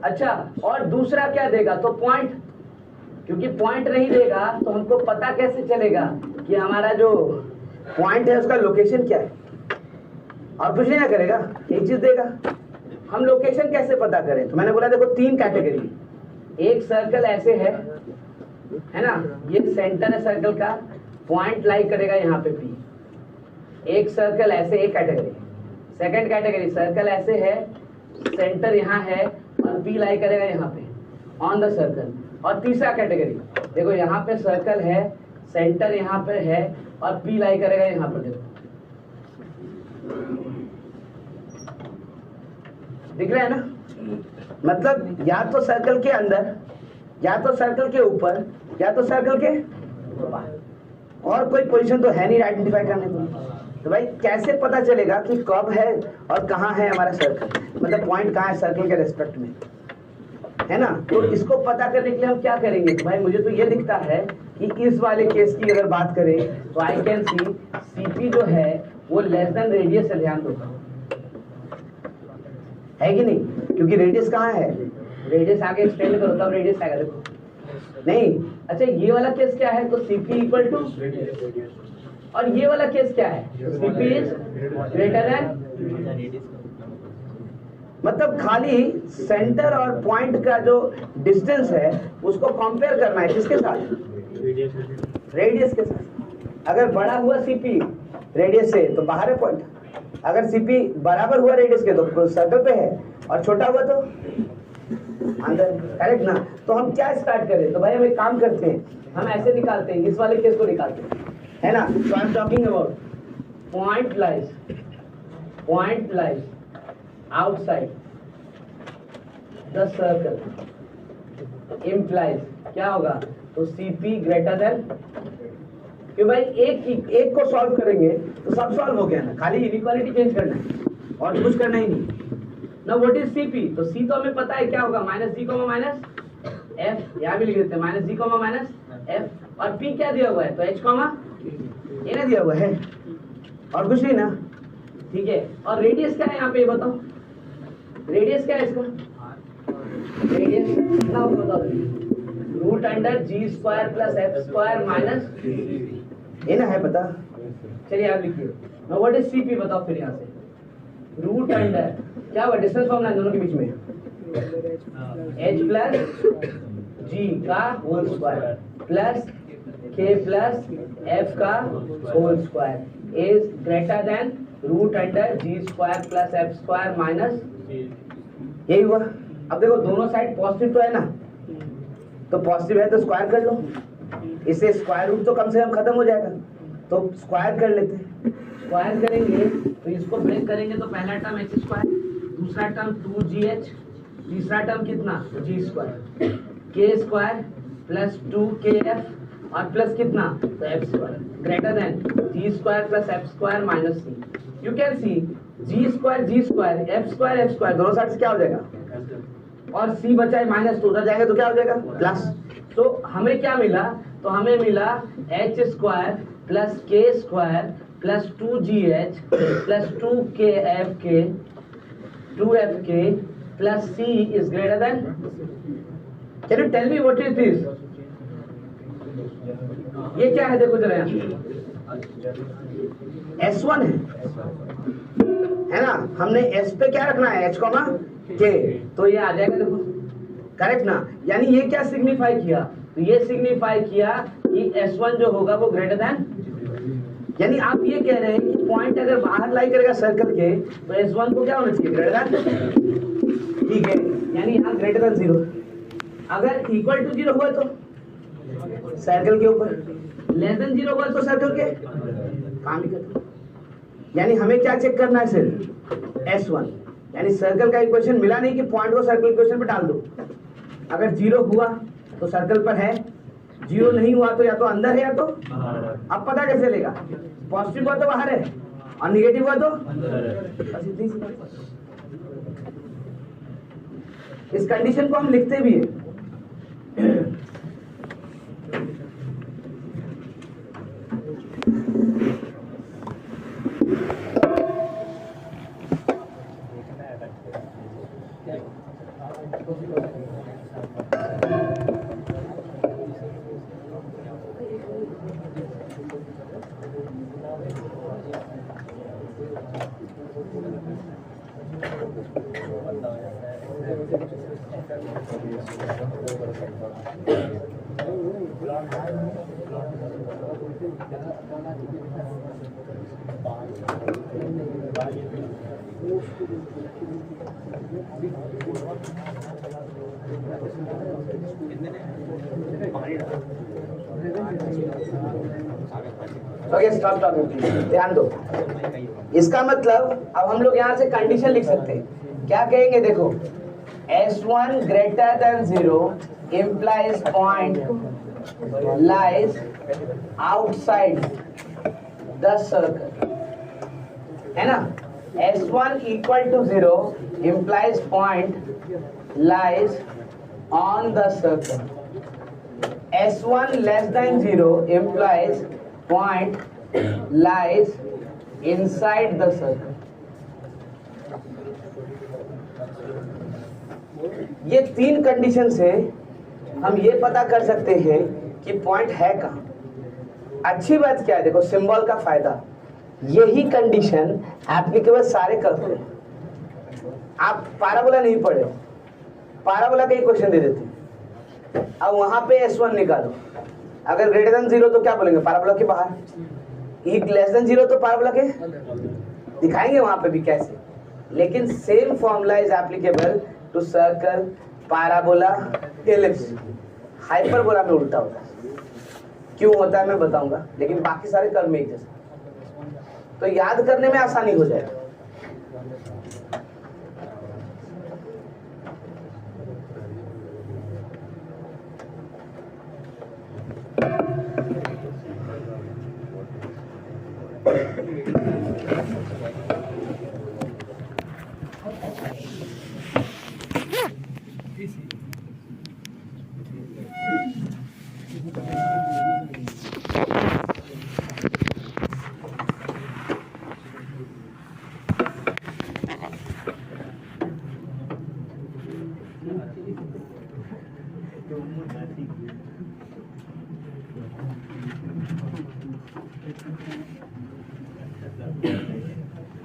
अच्छा, और दूसरा क्या देगा? तो पॉइंट, क्योंकि पॉइंट नहीं देगा तो हमको पता कैसे चलेगा कि हमारा जो पॉइंट है उसका लोकेशन क्या है। और कुछ नहीं ना करेगा, एक चीज देगा। हम लोकेशन कैसे पता करें? तो मैंने बोला देखो 3 कैटेगरी। एक सर्कल ऐसे है ना, ये सेंटर है सर्कल का, पॉइंट लाई करेगा यहाँ पे P। एक सर्कल ऐसे, एक कैटेगरी। सेकंड कैटेगरी, सर्कल ऐसे है, सेंटर यहाँ है और P लाई करेगा यहाँ पे ऑन द सर्कल। और तीसरा कैटेगरी, देखो यहाँ पे सर्कल है, सेंटर यहाँ पे है और P लाई करेगा यहाँ पर। देखो दिख रहा है ना? मतलब या तो सर्कल के अंदर, या तो सर्कल के ऊपर, या तो सर्कल के बाहर, और कोई पोजीशन तो है नहीं आइडेंटिफाई करने को। तो भाई कैसे पता चलेगा कि कब है और कहाँ है हमारा सर्कल, मतलब पॉइंट कहाँ है सर्कल के रेस्पेक्ट में, है ना? तो इसको पता करने के लिए हम क्या करेंगे? तो भाई मुझे तो ये दिखता है कि इस वाले केस की अगर बात करें तो आई कैन सी CP जो है वो लेस देन रेडियस है। ध्यान दो, है कि नहीं? क्योंकि रेडियस कहाँ है, रेडियस आगे एक्सटेंड करो तब रेडियस आएगा। देखो नहीं, अच्छा ये वाला केस क्या है? तो CP इक्वल टू, और ये वाला केस क्या है? CP इज ग्रेटर देन, मतलब खाली सेंटर और पॉइंट का जो डिस्टेंस है उसको कंपेयर करना है किसके साथ? रेडियस के साथ। अगर बड़ा हुआ CP रेडियस से तो बाहर है पॉइंट, अगर CP बराबर हुआ रेडियस के तो सर्कल पे है, और छोटा हुआ तो अंदर। करेक्ट ना? तो हम क्या स्टार्ट करें? तो भाई हम एक काम करते हैं, हम ऐसे निकालते हैं, इस वाले केस को निकालते हैं, है ना? So I am talking about point lies outside the circle implies क्या होगा? तो CP ग्रेटर देन, क्यों भाई एक को सॉल्व करेंगे तो सब सॉल्व हो गया ना, खाली इनइक्वालिटी चेंज करना है और कुछ करना ही नहीं। ना व्हाट इज CP? तो C तो हमें पता है क्या होगा, -G, -F, यहाँ भी लिख देते हैं -G, -F, और P क्या दिया हुआ है? तो H, ये ना दिया हुआ है, और कुछ नहीं ना, ठीक है? और रेडियस क्या है यहाँ पे, ये बताओ, रेडियस क्या है इसका? रेडियस कितना होगा बताओ? √G² + F² माइनस, ये ना है पता? चलिए आप लिखिए। नाउ व्हाट इज CP बताओ फिर यहाँ से? √ क्या हुआ? डिस्टेंस फॉर्मूला दोनों के बीच में H + G का whole square plus K + F का whole square is greater than √G² + F² minus, यही हुआ। अब देखो दोनों साइड पॉजिटिव तो है ना, तो पॉजिटिव है तो स्क्वायर कर लो, इससे स्क्वायर रूट तो कम से कम खत्म हो जाएगा, तो स्क्वायर कर लेते हैं। स्क्वायर करेंगे तो इसको ब्रेक करेंगे तो पहला टर्म h², दूसरा टर्म 2gh, तीसरा टर्म कितना? g² k² + 2kf और प्लस कितना? तो f² greater than g² + f² minus c। You can C g², f² दोनों साइड से क्या हो जाएगा, और c बचा है माइनस, तो उधर जाएंगे तो क्या हो जाएगा? प्लस। तो हमें क्या मिला? तो हमें मिला h² + k² + 2gh + 2fk + c is greater than, can you tell me what is this? ये क्या है? देखो जरा यहाँ S1 है ना, हमने S पे क्या रखना है? H, K, तो ये आ जाएगा। देखो करेक्ट ना? यानी ये क्या सिग्निफाई किया? तो ये सिग्निफाई किया कि S1 जो होगा वो ग्रेटर देन, यानी आप ये कह रहे हैं कि पॉइंट अगर बाहर लाई करेगा सर्कल के तो S1 को क्या होना चाहिए? ग्रेटर देन, ठीक है? यानी यहाँ ग्रेटर देन 0। अगर इक्वल टू 0 हुआ तो सर्कल के ऊपर, लेस देन 0 हुआ तो सर्कल के काम ही करता। यानी हमें क्या चेक करना है? सिर्फ S1, यानी सर्कल का इक्वेशन मिला नहीं कि पॉइंट को सर्कल इक्वेशन पे डाल दो। अगर 0 हुआ तो सर्कल पर है, 0 नहीं हुआ तो या तो अंदर है या तो, अब पता कैसे चलेगा? पॉजिटिव हुआ तो बाहर है और निगेटिव हुआ तो बस इतनी सी बात। इस कंडीशन को हम लिखते भी है। ओके, स्टॉप टॉकिंग, ध्यान दो। इसका मतलब अब हम लोग यहाँ से कंडीशन लिख सकते हैं। क्या कहेंगे? देखो, S1 greater than 0 implies point lies outside the circle, है ना? S1 equal to 0 implies point lies on the circle. S1 less than 0 implies point lies inside the circle. ये तीन कंडीशन से हम ये पता कर सकते हैं कि पॉइंट है कहाँ। अच्छी बात क्या है? देखो, सिंबल का फायदा, यही कंडीशन एप्लीकेबल सारे कर्व पे। आप पैराबोला नहीं पढ़े हो, पैराबोला का ही क्वेश्चन दे देते हैं। अब वहां पे S1 निकालो, अगर ग्रेटर देन 0 तो क्या बोलेंगे? पैराबोला के बाहर। ई लेस देन 0 तो पैराबोला के दिखाएंगे वहां पे भी कैसे। लेकिन same formula is applicable to circle, parabola, ellipse. Hyperbola में उल्टा होता है। क्यों होता है मैं बताऊंगा, लेकिन बाकी सारे कर्व में एक जैसे, तो याद करने में आसानी हो जाएगा।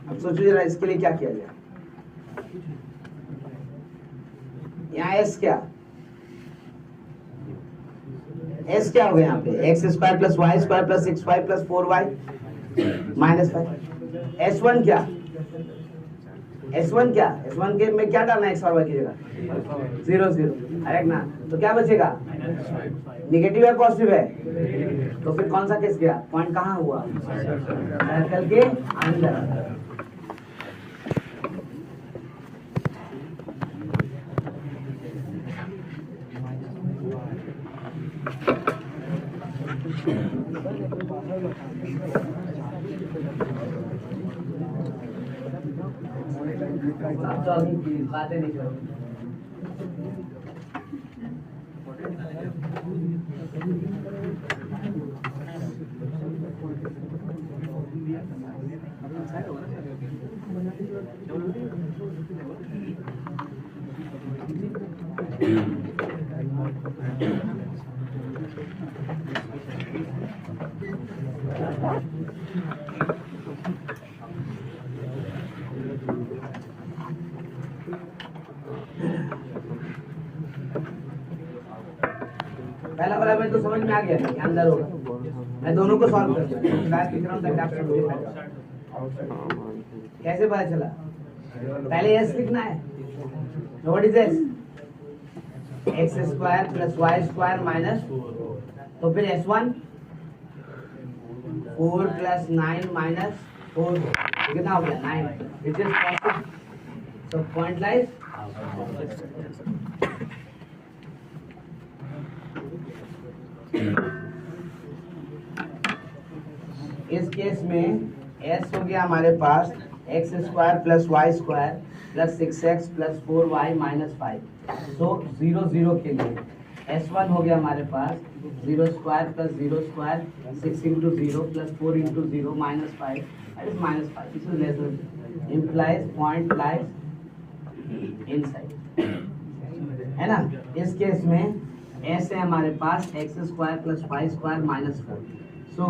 अब सोचो जरा इसके लिए क्या किया जाए। यहाँ S क्या हो गया? यहाँ पे x² plus y² plus 6y plus 4y minus 5। S1 क्या? S1 के में क्या डालना है? x और y की जगह 0 0। अरे ना, तो क्या बचेगा? निगेटिव है पॉजिटिव है? तो फिर कौन सा केस गया? पॉइंट कहाँ हुआ? सर्कल के अंदर। बातें नहीं करो। पहला वाला में तो समझ में आ गया कि अंदर होगा। मैं दोनों को सॉल्व कर दूंगा, क्लास लिख रहा हूं ताकि आप समझ। कैसे पता चला? पहले S लिखना है। What is S? x² plus y² minus, तो फिर S1 4 प्लस 9 माइनस 4 कितना हो गया? 9, which is positive. So point lies इस केस में S हो गया हमारे पास x² plus y² plus 6x plus 4y minus 5। सो 0 0 के लिए S1 हो गया हमारे पास 0² plus 0² 6 into 0 plus 4 into 0 minus 5, that is minus 5। This is less than, implies point lies inside, है ना। इस केस में S है हमारे पास x² प्लस y² माइनस 4। सो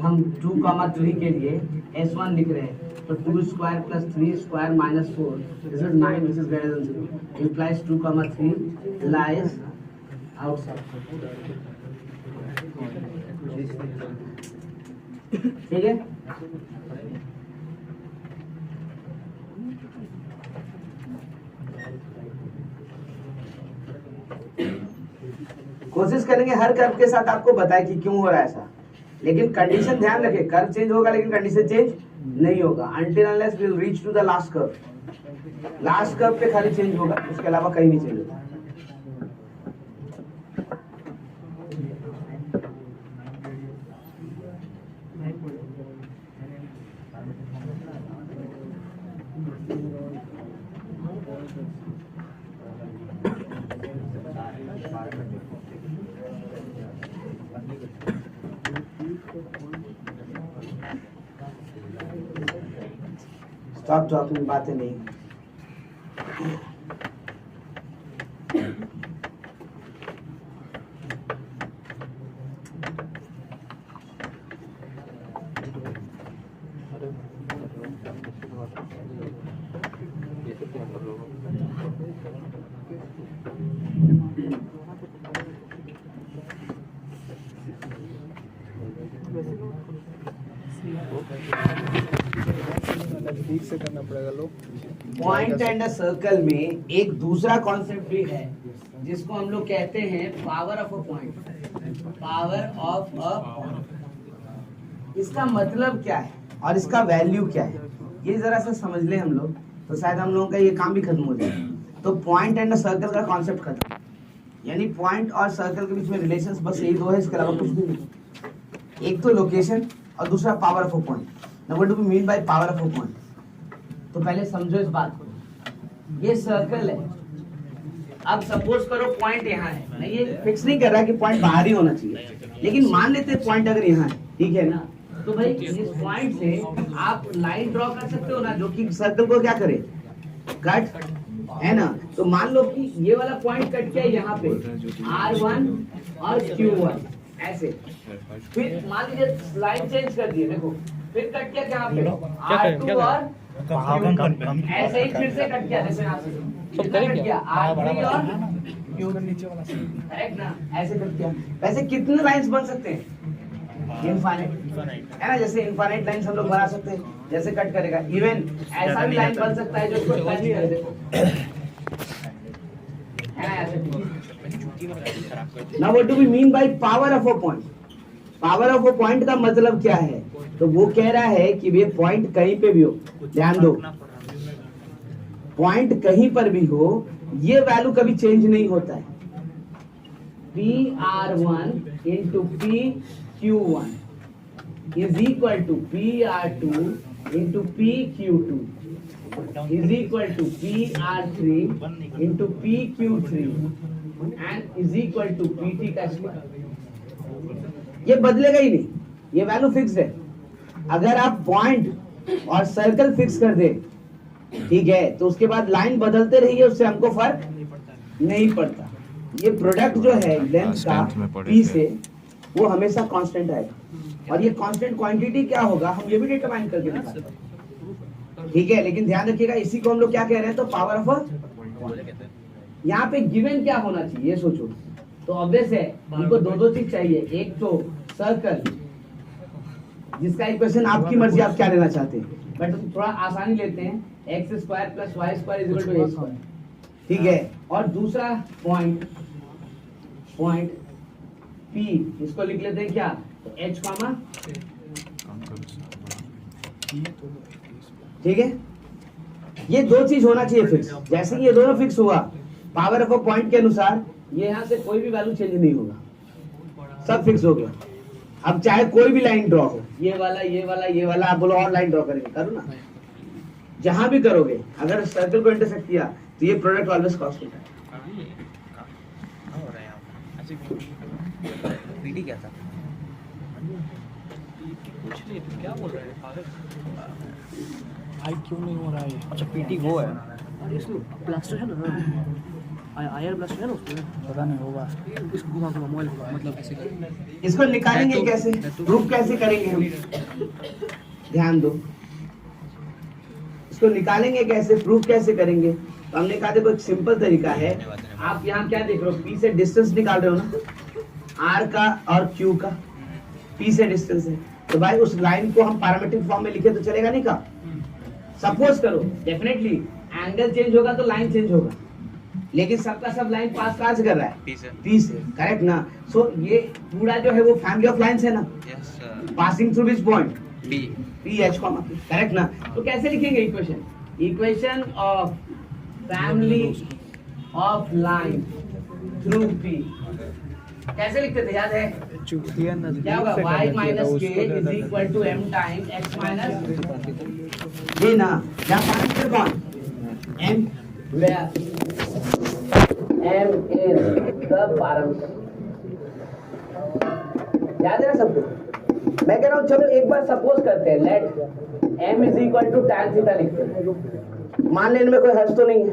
हम 2,3 के लिए S1 लिख रहे हैं, तो 2 square plus 3 square minus 4 is 9 which is greater then 0 implies 2,3 lies outside. ठीक है, कोशिश करेंगे हर कर्व के साथ आपको बताए कि क्यों हो रहा है ऐसा, लेकिन कंडीशन ध्यान रखें, कर्व चेंज होगा लेकिन कंडीशन चेंज नहीं होगा until unless we'll reach to the last curve. Last curve पे खाली चेंज होगा, उसके अलावा कहीं नहीं चेंज होगा. Stop talking, बातें नहीं. ठीक से करना पड़ेगा लोग. पॉइंट एंड अ सर्कल में एक दूसरा कॉन्सेप्ट भी है जिसको हम लोग कहते हैं power of a point. Power of a point, इसका मतलब क्या है और इसका वैल्यू क्या है, ये जरा सा समझ ले हम लोग, तो शायद हम लोगों का ये काम भी खत्म हो जाए. तो पॉइंट एंड अ सर्कल का कॉन्सेप्ट खत्म, यानी पॉइंट और सर्कल के बीच में रिलेशंस बस यही दो है, इसके अलावा कुछ भी नहीं. एक तो लोकेशन और दूसरा power of a point. Now what do we mean by power of a point? तो पहले समझो इस बात को, ये सर्कल है. अब सपोज करो पॉइंट यहाँ है, मैं ये फिक्स नहीं कर रहा कि पॉइंट बाहर ही होना चाहिए, लेकिन मान लेते हैं पॉइंट अगर यहाँ है, ठीक है ना, तो भाई इस पॉइंट से आप लाइन ड्रॉ कर सकते हो ना, जो कि सर्कल को क्या करे, कट, है ना. तो मान लो कि ये वाला पॉइंट कट गया यहाँ पे R1 और Q1 ऐसे, फिर मान लीजिए लाइन चेंज कर दिए, देखो फिर कट गया क्या पे R2 और ऐसे ही फिर से कट गया, जैसे यहाँ से कट गया R3 और Q करेक्ट ना, ऐसे कट गया. वैसे कितने लाइंस बन सकते हैं? इनफाइनाइट, है ना. जैसे इनफाइनाइट लाइंस हम लोग बना सकते हैं, जैसे कट करेगा. इवन ऐसा भी लाइन बन सकता है जो इसको टच करे, देखो है ना ऐसे. Now what do we mean by power of a point? Power of a point का मतलब क्या है? तो वो कह रहा है कि ये पॉइंट कहीं पे भी हो, ध्यान दो, पॉइंट कहीं पर भी हो, ये वैल्यू कभी चेंज नहीं होता है. PR1 into PQ1 is equal to PR2 into PQ2 is equal to PR3 into PQ3 and is equal to PT का स्क्वायर. ये बदलेगा ही नहीं, ये वैल्यू फिक्स है. अगर आप पॉइंट और सर्कल फिक्स कर दे, ठीक है, तो उसके बाद लाइन बदलते रहिए, उससे हमको फर्क नहीं पड़ता. ये प्रोडक्ट जो है लेंथ का P से, वो हमेशा कांस्टेंट आएगा. और ये कांस्टेंट क्वांटिटी क्या होगा हम ये भी डिटरमाइन करके दिखाते हैं, ठीक है. लेकिन ध्यान रखिएगा, इसी को हम लोग क्या कह रहे हैं, तो पावर ऑफ अ. यहाँ पे गिवन क्या होना चाहिए ये सोचो. तो ऑब्वियस है हमको दो चीज चाहिए, एक तो सर्कल जिसका इक्वेशन आपकी मर्जी, आप क्या लेना चाहते हैं, बट थोड़ा आसानी लेते हैं, x square plus y square is equal to a square, ठीक है. और दूसरा पॉइंट P, इसको लिख लेते हैं क्या, तो h कॉमा, ठीक है. ये दो चीज होना चाहिए फिक्स. जैसे ही ये दोनों फिक्स हुआ पावर ऑफ अ पॉइंट के अनुसार, ये यहाँ से कोई भी वैल्यू चेंज नहीं होगा, सब फिक्स हो गया. अब चाहे कोई भी लाइन ड्रॉ हो, ये वाला ये वाला ये वाला, आप बोलो और लाइन ड्रॉ करेंगे, करो ना, जहां भी करोगे अगर सर्कल को इंटरसेक्ट किया तो ये प्रोडक्ट ऑलवेज कांस्टेंट है. पीटी क्या था? कुछ नहीं, क्या बोल रहे हैं? भाई क्यों नहीं हो रहा है? अच्छा पीटी वो है, और इसमें प्लास्टर है ना, आयर ब्रश है ना उसमें, पता नहीं होगा। इसको घुमा घुमा मोबाइल घुमा, मतलब ऐसे कर। इसको निकालेंगे कैसे, प्रूफ कैसे करेंगे हम, ध्यान दो, इसको निकालेंगे कैसे, प्रूफ कैसे करेंगे। तो हमने कहा देखो एक सिंपल तरीका है, आप यहाँ क्या देख रहे हो, P से डिस्टेंस निकाल रहे हो ना, R का और Q का, P से डिस्टेंस है, तो भाई उस लाइन को हम पैरामीट्रिक फॉर्म में लिखे तो चलेगा नहीं का। सपोज करो डेफिनेटली एंगल चेंज होगा तो लाइन चेंज होगा, लेकिन सबका सब लाइन पास कहाँ से कर रहा है, P से, करेक्ट ना। सो ये पूरा जो है वो फैमिली ऑफ लाइंस है ना, passing through which point, P H comma P, correct ना। तो कैसे लिखेंगे equation, equation of family of line through P, कैसे लिखते थे याद है, क्या होगा, y minus k is equal to m time x minus ये ना, क्या पैरामीटर कौन, m, where m is the parameter, याद है ना सबको। मैं कह रहा हूँ चलो एक बार सपोज करते हैं, let m is equal to tan theta लिखते हैं, मान लेने में कोई हर्ष तो नहीं है,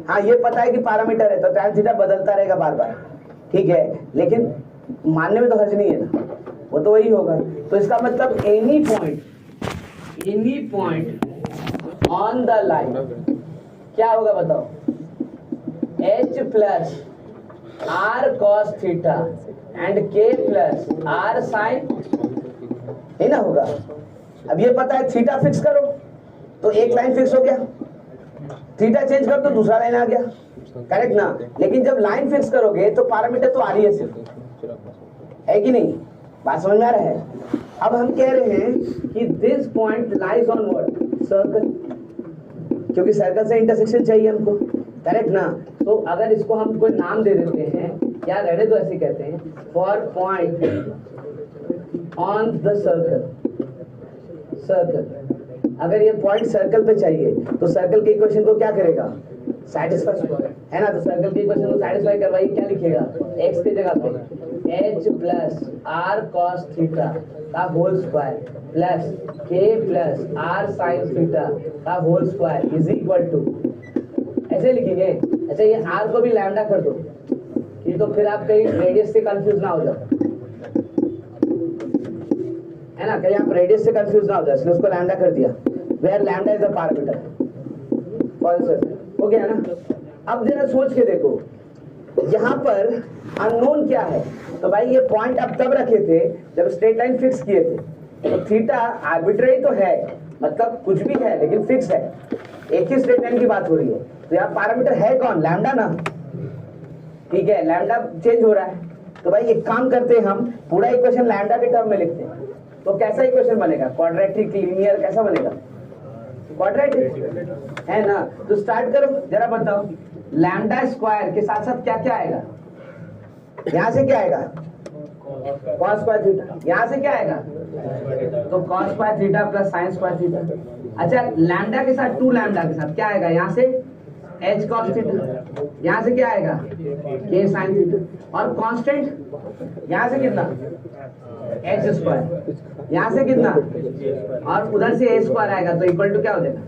हाँ ये पता है कि पैरामीटर है तो tan थीटा बदलता रहेगा बार बार, ठीक है, लेकिन मानने में तो हर्ज नहीं है ना, वो तो वही होगा। तो इसका मतलब any point on the line क्या होगा बताओ, h plus r cos theta and k plus r sin, नहीं ना होगा। अब ये पता है थीटा फिक्स करो तो एक लाइन फिक्स हो गया, थीटा चेंज कर तो दूसरा लाइन आ गया, करेक्ट ना। लेकिन जब लाइन फिक्स करोगे तो पैरामीटर तो आ रही है सिर्फ, है कि नहीं, बात समझ में आ रहा है। अब हम कह रहे हैं कि this point lies on what, circle, क्योंकि सर्कल से इंटरसेक्शन चाहिए हमको, करेक्ट ना। तो अगर इसको हम कोई नाम दे देते हैं, क्या रहने तो ऐसे कहते हैं, for point on the circle, अगर ये पॉइंट सर्कल पे चाहिए तो सर्कल के इक्वेशन को क्या करेगा, सेटिस्फाई, है ना। तो सर्कल के इक्वेशन को सेटिस्फाई करवाइए, क्या लिखेगा, x की जगह पे h plus r cos theta का whole square plus k plus r sin theta का whole square is equal to, ऐसे लिखेंगे। अच्छा ये r को भी लैम्डा कर दो, ये तो फिर आप कहीं रेडियस से कंफ्यूज ना हो जाओ, है ना, कहीं आप रेडियस से कंफ्यूज ना हो जाए, इसलिए उसको लैम्डा कर दिया, where lambda is the parameter for circle, हो गया ना। अब जरा सोच के देखो, यहाँ पर अननोन क्या है, तो भाई ये पॉइंट आप तब रखे थे जब स्ट्रेट लाइन फिक्स किए थे, तो थीटा आर्बिट्रेरी तो है, मतलब कुछ भी है लेकिन फिक्स है, एक ही स्ट्रेट लाइन की बात हो रही है, तो यहाँ पैरामीटर है कौन, लैम्डा ना, ठीक है, लैम्डा चेंज हो रहा है। तो भाई एक काम करते हैं, हम पूरा इक्वेशन लैम्डा के टर्म में लिखते हैं, तो कैसा इक्वेशन बनेगा, क्वाड्रेटिक, लीनियर, कैसा बनेगा, क्वाड्रेटिक, है ना। तो स्टार्ट करो, जरा बताओ, लैम्डा स्क्वायर के साथ साथ क्या क्या आएगा, यहाँ से क्या आएगा, cos स्क्वायर थीटा, यहाँ से क्या आएगा, तो cos square theta plus sin square theta. अच्छा लैम्डा के साथ 2 लैम्डा के साथ क्या आएगा, यहाँ से h cos थीटा, यहाँ से क्या आएगा, k sin थीटा, और कांस्टेंट यहाँ से कितना, h स्क्वायर, यहाँ से कितना, और उधर से a स्क्वायर आएगा, तो इक्वल टू क्या हो जाएगा।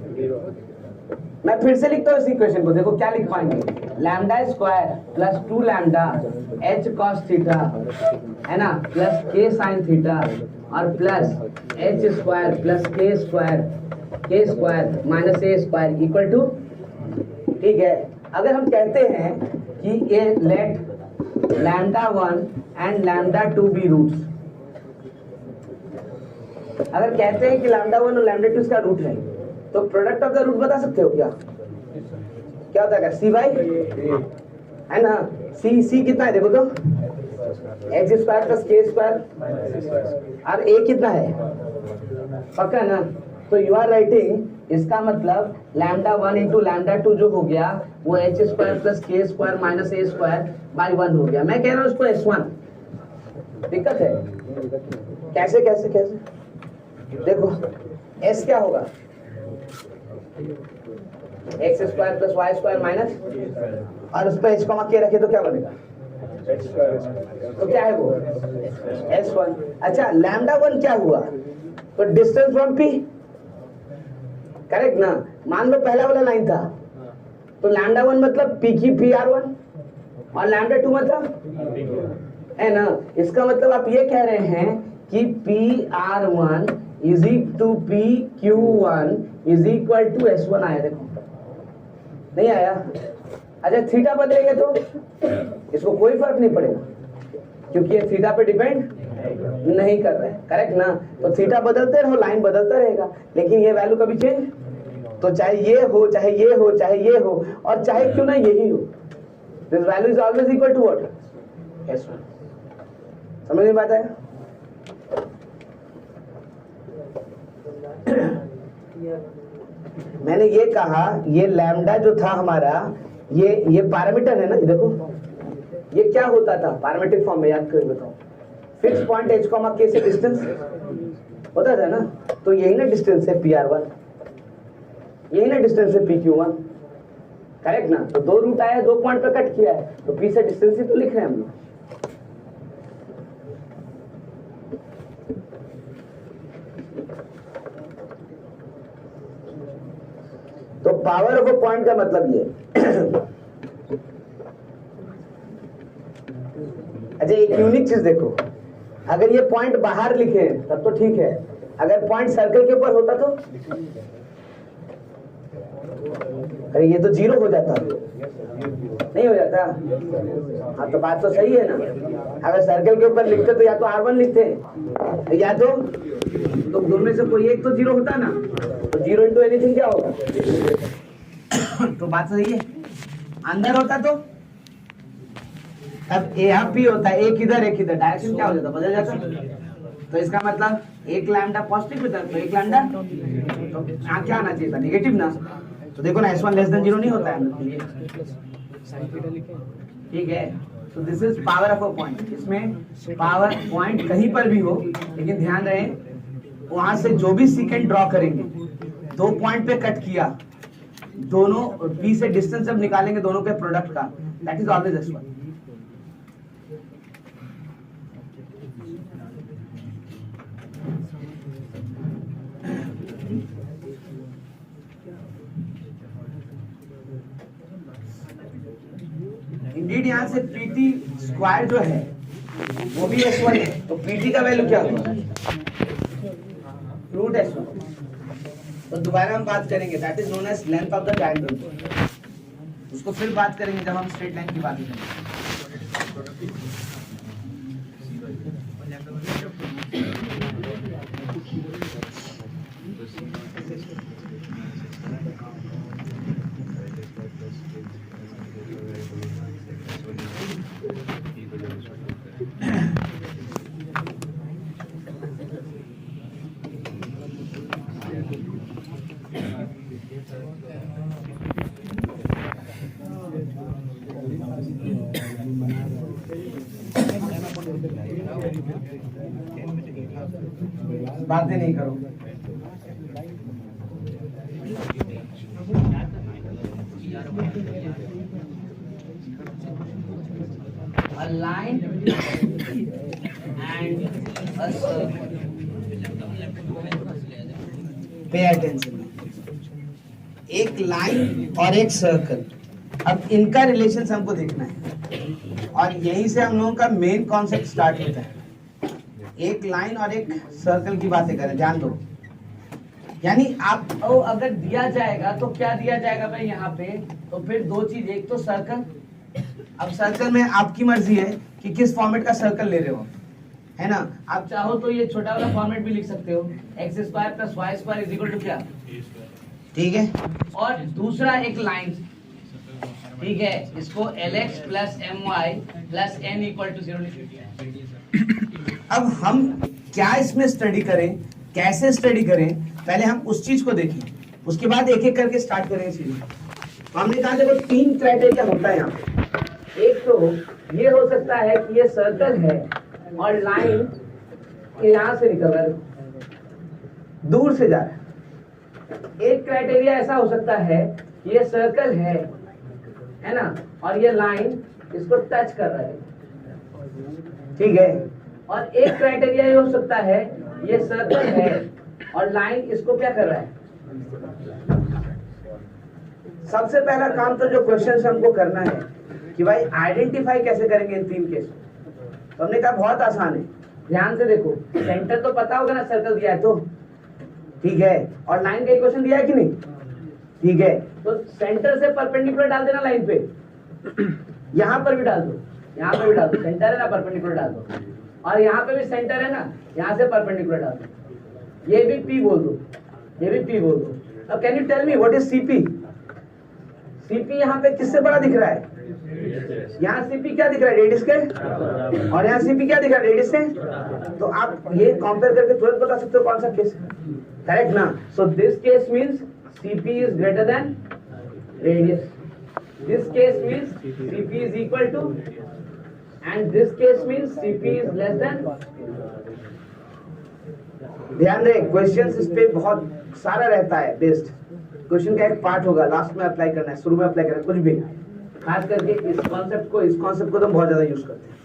मैं फिर से लिखता हूँ इस इक्वेशन को, देखो क्या लिख पाएंगे, lambda square plus 2 lambda h cos theta, है ना, प्लस k sin थीटा, और plus h square plus k square minus a square equal to, ठीक है। अगर हम कहते हैं कि ये let lambda 1 and lambda 2 be roots, अगर कहते हैं कि लैम्डा 1 और लैम्डा 2 इसका रूट है, तो प्रोडक्ट ऑफ द रूट बता सकते हो क्या, क्या होता है, सी बाई, है ना, सी कितना है देखो तो, h square plus k square, और a कितना है, पक्का ना। तो यू आर राइटिंग, इसका मतलब लैम्डा 1 इंटू लैम्डा 2 जो हो गया वो h square plus k square minus a square by 1 हो गया। मैं कह रहा हूँ इसको s1, दिक्कत है, कैसे कैसे कैसे, देखो s क्या होगा, x square plus y square minus, और उस पर h कॉमा k रखे तो क्या बनेगा, तो क्या है वो, s1। अच्छा लैम्डा 1 क्या हुआ, तो डिस्टेंस फ्रॉम p, करेक्ट ना। मान लो पहला वाला लाइन था, तो लैम्डा 1 मतलब p की pr1, और लैम्डा 2 मतलब है ना, इसका मतलब आप ये कह रहे हैं कि PR1 is to PQ1 is equal to S1 आया, देखो नहीं आया। अच्छा थीटा बदलेंगे तो इसको कोई फर्क नहीं पड़ेगा क्योंकि ये थीटा पे डिपेंड नहीं कर रहा है, करेक्ट ना। तो थीटा बदलते रहो, लाइन बदलता रहेगा, लेकिन ये वैल्यू कभी चेंज, तो चाहे ये हो चाहे ये हो चाहे ये हो और चाहे क्यों ना यही हो, this value is always equal to what, S1। समझ में बात है? मैंने ये कहा ये लैम्डा जो था हमारा, ये पैरामीटर है ना, देखो ये क्या होता था पैरामीट्रिक फॉर्म में, याद करो बताओ, फिक्स पॉइंट h, k से डिस्टेंस होता था ना, तो यही ना डिस्टेंस है PR1, यही ना डिस्टेंस है PQ1, करेक्ट ना। तो दो रूट आया, दो पॉइंट पे कट किया है, तो P से डिस्टेंस ही तो लिख रहे हैं हम लोग। तो पावर ऑफ अ पॉइंट का मतलब ये अच्छा एक यूनिक चीज देखो, अगर ये पॉइंट बाहर लिखे तब तो ठीक है, अगर पॉइंट सर्कल के ऊपर होता तो, अरे ये तो 0 हो जाता, नहीं हो जाता। हाँ तो बात तो सही है ना, अगर सर्कल के ऊपर लिखते तो या तो R1 लिखते या तो दोनों में से कोई एक तो 0 होता ना, तो 0 इंटू एनीथिंग क्या होगा तो बात सही है। अंदर होता तो अब यहाँ P होता है, एक इधर डायरेक्शन क्या हो जाता, बदल जाता। तो इसका मतलब एक लैम्डा पॉजिटिव की तरफ, तो एक लैम्डा तो यहाँ क्या आना चाहिए था, नेगेटिव ना। तो देखो ना S1 लेस देन 0 नहीं होता है, ठीक है। तो this is power of a point. इसमें पावर पॉइंट कहीं पर भी हो, लेकिन ध्यान रहे वहां से जो भी सीकेंड ड्रॉ करेंगे, दो पॉइंट पे कट किया, दोनों P से डिस्टेंस जब निकालेंगे दोनों के प्रोडक्ट का, that is always S1। Indeed यहाँ से PT स्क्वायर जो है वो भी S1 है, तो PT का वैल्यू क्या होगा, रूट S1। तो दोबारा हम बात करेंगे, that is known as length of the triangle. उसको फिर बात करेंगे जब हम स्ट्रेट लाइन की बात करेंगे। बातें नहीं करो। A line and a circle. Pay attention. एक लाइन और एक सर्कल, अब इनका रिलेशन हमको देखना है, और यहीं से हम लोगों का मेन कॉन्सेप्ट स्टार्ट होता है। एक लाइन और एक सर्कल की बातें करें, ध्यान दो। यानी आपको अगर दिया जाएगा तो क्या दिया जाएगा भाई यहाँ पे, तो फिर दो चीज, एक तो सर्कल। अब सर्कल में आपकी मर्जी है कि किस फॉर्मेट का सर्कल ले रहे हो, है ना। आप चाहो तो ये छोटा वाला फॉर्मेट भी लिख सकते हो, x² + y² = क्या, ठीक है। और दूसरा एक लाइन, ठीक है, इसको LX + MY + N = 0 लिखिए। अब हम क्या इसमें स्टडी करें, कैसे स्टडी करें, पहले हम उस चीज को देखें, उसके बाद एक एक करके स्टार्ट करें चीजें। तो हमने कहा देखो 3 क्राइटेरिया होता है यहाँ पे। एक तो ये हो सकता है कि ये सर्कल है और लाइन यहाँ से निकल रहा है, दूर से जा रहा है। एक क्राइटेरिया ऐसा हो सकता है कि ये सर्कल है ना, और ये लाइन इसको टच कर रहा है, ठीक है। और एक क्राइटेरिया ये हो सकता है ये सर्कल है और लाइन इसको क्या कर रहा है। सबसे पहला काम तो जो क्वेश्चन हमको करना है कि भाई आइडेंटिफाई कैसे करेंगे इन तीन केस में। तो हमने कहा बहुत आसान है, ध्यान से देखो, सेंटर तो पता होगा ना, सर्कल दिया है तो ठीक है, और लाइन का इक्वेशन दिया है कि नहीं, ठीक है, तो सेंटर से परपेंडिकुलर डाल देना लाइन पे, यहां पर भी डाल दो, यहां पर भी डाल दो, सेंटर है ना, परपेंडिकुलर डाल दो, और यहां पे भी सेंटर है ना, यहां से परपेंडिकुलर डाल दो, ये भी P बोल दो, ये भी P बोल दो। अब can you tell me what is CP? CP यहाँ पे किससे बड़ा दिख रहा है? यहाँ CP क्या दिख रहा है, रेडियस के, और यहाँ CP क्या दिख रहा है, रेडियस के। तो आप ये कंपेयर करके तुरंत बता सकते हो कौन सा केस है, करेक्ट ना? So this case means CP is greater than radius. This case means CP is equal to, and this case means CP is less than. ध्यान रहे, क्वेश्चंस इस पे बहुत सारा रहता है बेस्ड, क्वेश्चन का एक पार्ट होगा, लास्ट में अप्लाई करना है, शुरू में अप्लाई करना है, कुछ भी, खास करके इस कॉन्सेप्ट को तो हम बहुत ज्यादा यूज करते हैं,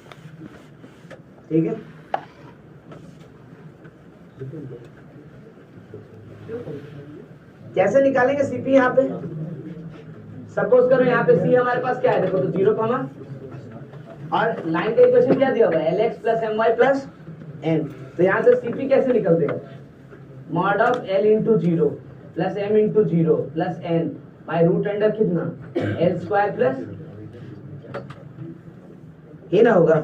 ठीक है। कैसे निकालेंगे CP यहाँ पे? सपोज करो यहाँ पे C हमारे पास क्या है, देखो तो 0 कॉमा, और लाइन का इक्वेशन क्या दिया हुआ है, LX plus MY plus N। तो यहाँ से CP कैसे निकलते हैं, mod of L into 0 plus M into 0 plus N by root under कितना, L स्क्वायर प्लस, ये ना होगा।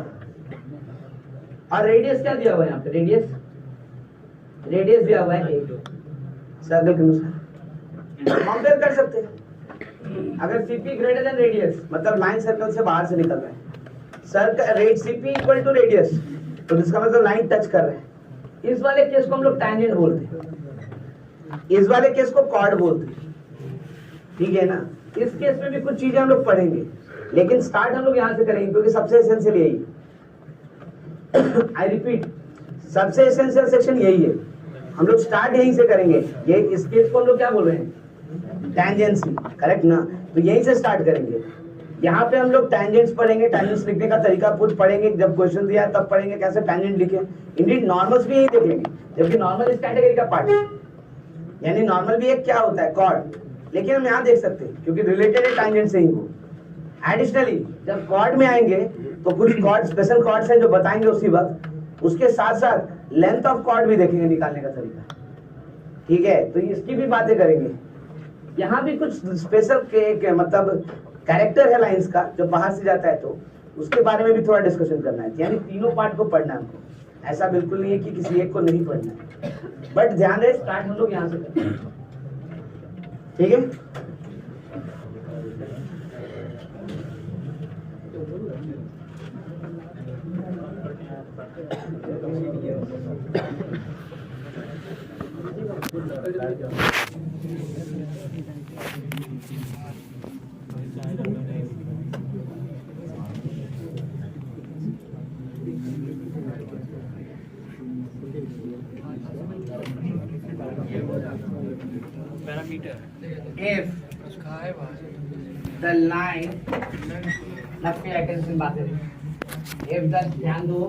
और रेडियस क्या दिया हुआ है यहाँ पे, रेडियस दिया हुआ है 1, सर्कल के अनुसार कंपेयर कर सकते हैं। अगर CP ग्रेटर देन रेडियस मतलब लाइन सर्कल से बाहर से निकल रहा है, circle CP equal to radius, तो इसका मतलब लाइन टच कर रहे हैं। इस वाले केस को हम लोग टैंजेंट बोलते हैं, इस वाले केस को कॉर्ड बोलते हैं, ठीक है ना। इस केस में भी कुछ चीजें हम लोग पढ़ेंगे, लेकिन स्टार्ट हम लोग यहाँ से करेंगे क्योंकि सबसे एसेंशियल यही आई रिपीट, सबसे एसेंशियल सेक्शन यही है, हम लोग स्टार्ट यहीं से करेंगे। ये इस केस को हम लोग क्या बोल रहे हैं, टैंजेंसी, करेक्ट ना। तो यहीं से स्टार्ट करेंगे, यहाँ पे हम लोग टैंजेंट्स पढ़ेंगे, टैंजेंट्स लिखने का तरीका खुद पढ़ेंगे, जब क्वेश्चन दिया तब पढ़ेंगे कैसे टैंजेंट लिखें। इंडिड नॉर्मल्स भी यही देख लेंगे, जबकि नॉर्मल इस कैटेगरी का पार्ट है, यानी नॉर्मल भी एक क्या होता है, कॉर्ड, लेकिन हम यहाँ देख सकते हैं क्योंकि रिलेटेड है टैंजेंट से ही वो। एडिशनली जब कॉर्ड में आएंगे तो कुछ कॉर्ड, स्पेशल कॉर्ड्स हैं जो बताएंगे उसी वक्त, उसके साथ साथ लेंथ ऑफ कॉर्ड भी देखेंगे निकालने का तरीका, ठीक है। तो इसकी भी बातें करेंगे। यहाँ भी कुछ स्पेशल के मतलब कैरेक्टर है लाइंस का जो बाहर से जाता है, तो उसके बारे में भी थोड़ा डिस्कशन करना है। यानी तीनों पार्ट को पढ़ना है हमको, ऐसा बिल्कुल नहीं है कि किसी एक को नहीं पढ़ना है, बट ध्यान रहे स्टार्ट हम लोग यहाँ से करते हैं, ठीक है। If the line, Nafi attention बात है, if the, ध्यान दो,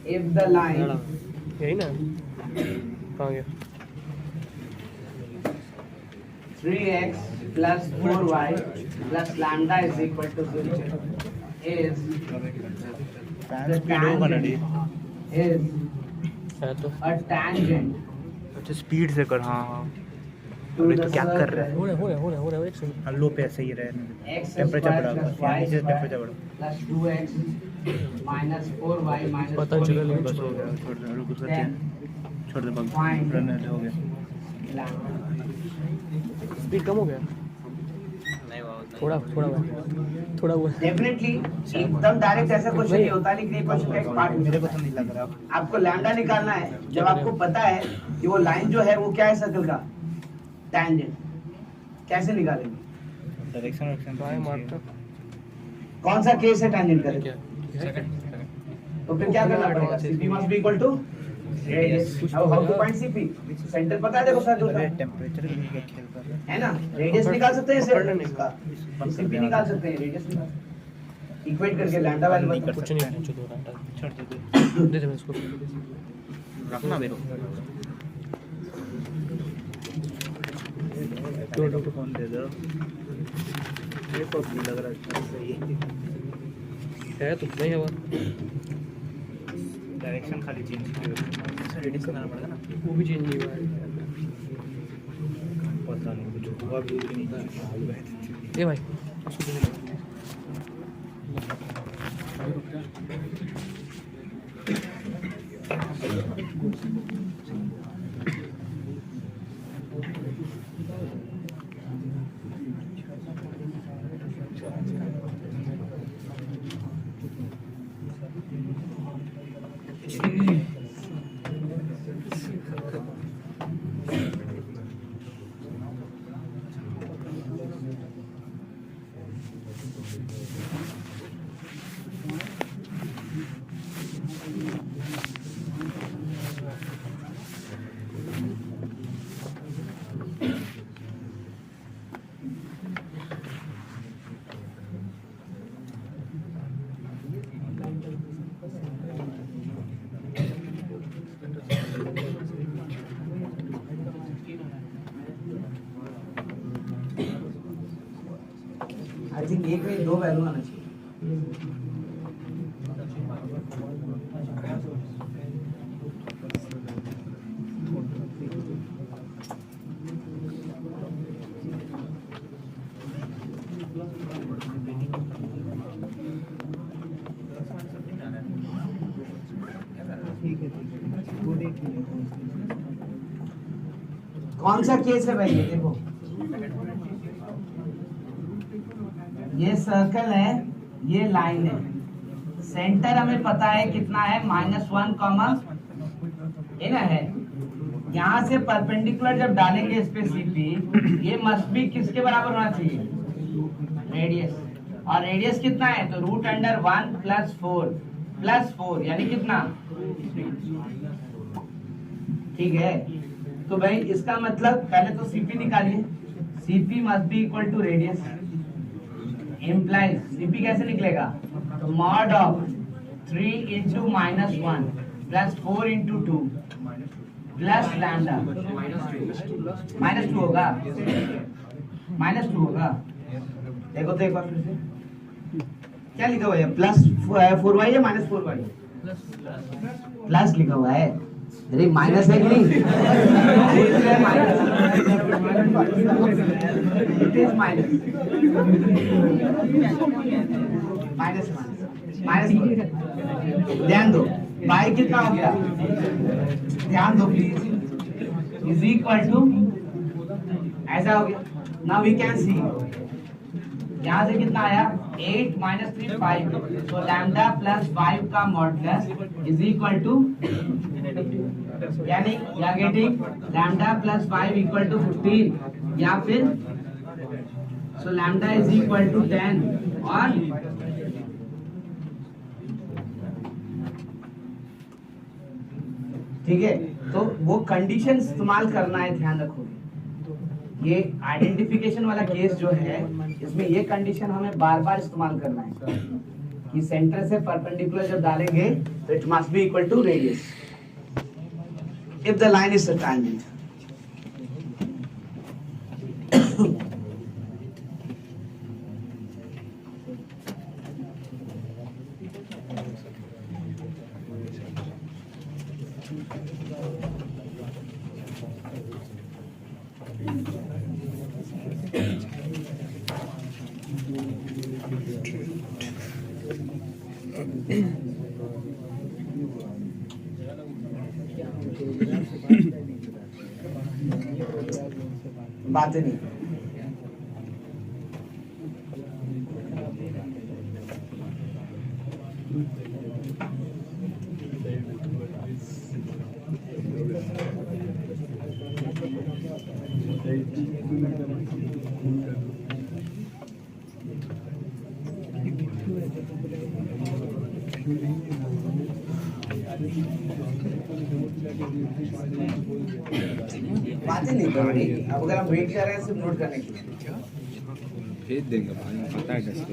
if the line, यही ना, कहाँ गया, 3x plus 4y plus lambda is equal to 0 is the tangent is है तो a tangent अच्छा स्पीड से कर, हाँ हाँ to अरे the तो क्या कर रहा है, हो रहा है एक सेकंड, लो पे ऐसे ही रहे, x टेम्परेचर square बढ़ा plus हुआ है, y नीचे square टेम्परेचर बढ़ा, plus 2x minus 4y minus पता 4 चला equal नहीं, बस to हो गया, छोड़ दे, रुक उसका then छोड़ दे, बग find रन हो गया। lambda। स्पीड कम हो गया, थोड़ा हुआ डेफिनेटली एकदम डायरेक्ट ऐसा क्वेश्चन नहीं होता, लेकिन ये क्वेश्चन का एक पार्ट मेरे को तो नहीं लग रहा। आपको लैम्डा निकालना है जब आपको पता है कि वो लाइन जो है वो क्या है, सर्कल का टैंजेंट। कैसे निकालेंगे, डायरेक्शन मारता कौन सा केस है टैंजेंट का, क्या तो फिर क्या करना पड़ेगा, CP must be equal to radius. अब how to find CP, centre पता है, देखो सर्कल का टेम्परेचर का खेल कर रहा है ना, रेडियस निकाल सकते हैं पकड़ना नहीं। इसका, CP निकाल सकते हैं, रेडियस निकाल इक्वेट करके लैम्डा वैल्यू बता कुछ नहीं है, दो घंटा है। छोड़ दे, दे दे मैं इसको, रखना मेरे दो फोन दे दो। मेरे को भी लग रहा है सही है तो नहीं है वो डायरेक्शन खाली चेंज की रेडियस करना पड़ेगा ना वो भी चेंज नहीं हुआ है पता नहीं कुछ हुआ भी नहीं ये भाई उसको देने दो। आई थिंक एक में दो वैल्यू आना चाहिए। कौन सा केस है भाई? ये देखो, ये सर्कल है, ये लाइन है, सेंटर हमें पता है कितना है, -1 कॉमा ये ना है। यहाँ से परपेंडिकुलर जब डालेंगे इस पे सीपी, ये मस्ट बी किसके बराबर होना चाहिए? रेडियस। और रेडियस कितना है? तो √1 + 4 यानी कितना? ठीक है। तो भाई इसका मतलब पहले तो सीपी निकालिए, CP must be equal to radius. Implies CP कैसे निकलेगा? तो मॉड ऑफ 3 × -1 + 4 × 2 प्लस लैम्डा -2 होगा, -2 होगा। देखो तो एक बार फिर से क्या लिखा हुआ है? +4y या -4y? प्लस लिखा हुआ है। अरे माइनस है कि नहीं? इट इज माइनस ध्यान दो। पाई कितना हो गया? ध्यान दो प्लीज। इज इक्वल टू ऐसा हो गया। नाउ वी कैन सी यहाँ से कितना आया? 8 - 3 5। तो लैम्डा + 5 का मॉडुलस इज इक्वल टू, यानी यू आर गेटिंग लैम्डा + 5 = 15 या फिर so lambda is equal to 10। और ठीक है, तो वो कंडीशन इस्तेमाल करना है, ध्यान रखो। ये आइडेंटिफिकेशन वाला केस जो है, इसमें ये कंडीशन हमें बार बार इस्तेमाल करना है कि सेंटर से परपेंडिकुलर जब डालेंगे तो it must be equal to radius if the line is a tangent. बातें नहीं। बातें नहीं कर रही। अब अगर हम वेट कर रहे हैं सिर्फ नोट करने के लिए, भेज देंगे भाई, पता है टेस्ट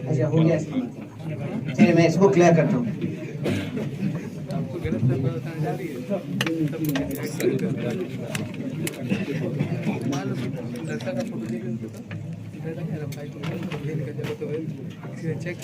अच्छा हो गया इसका मतलब। चलिए मैं इसको क्लियर करता हूँ। चेक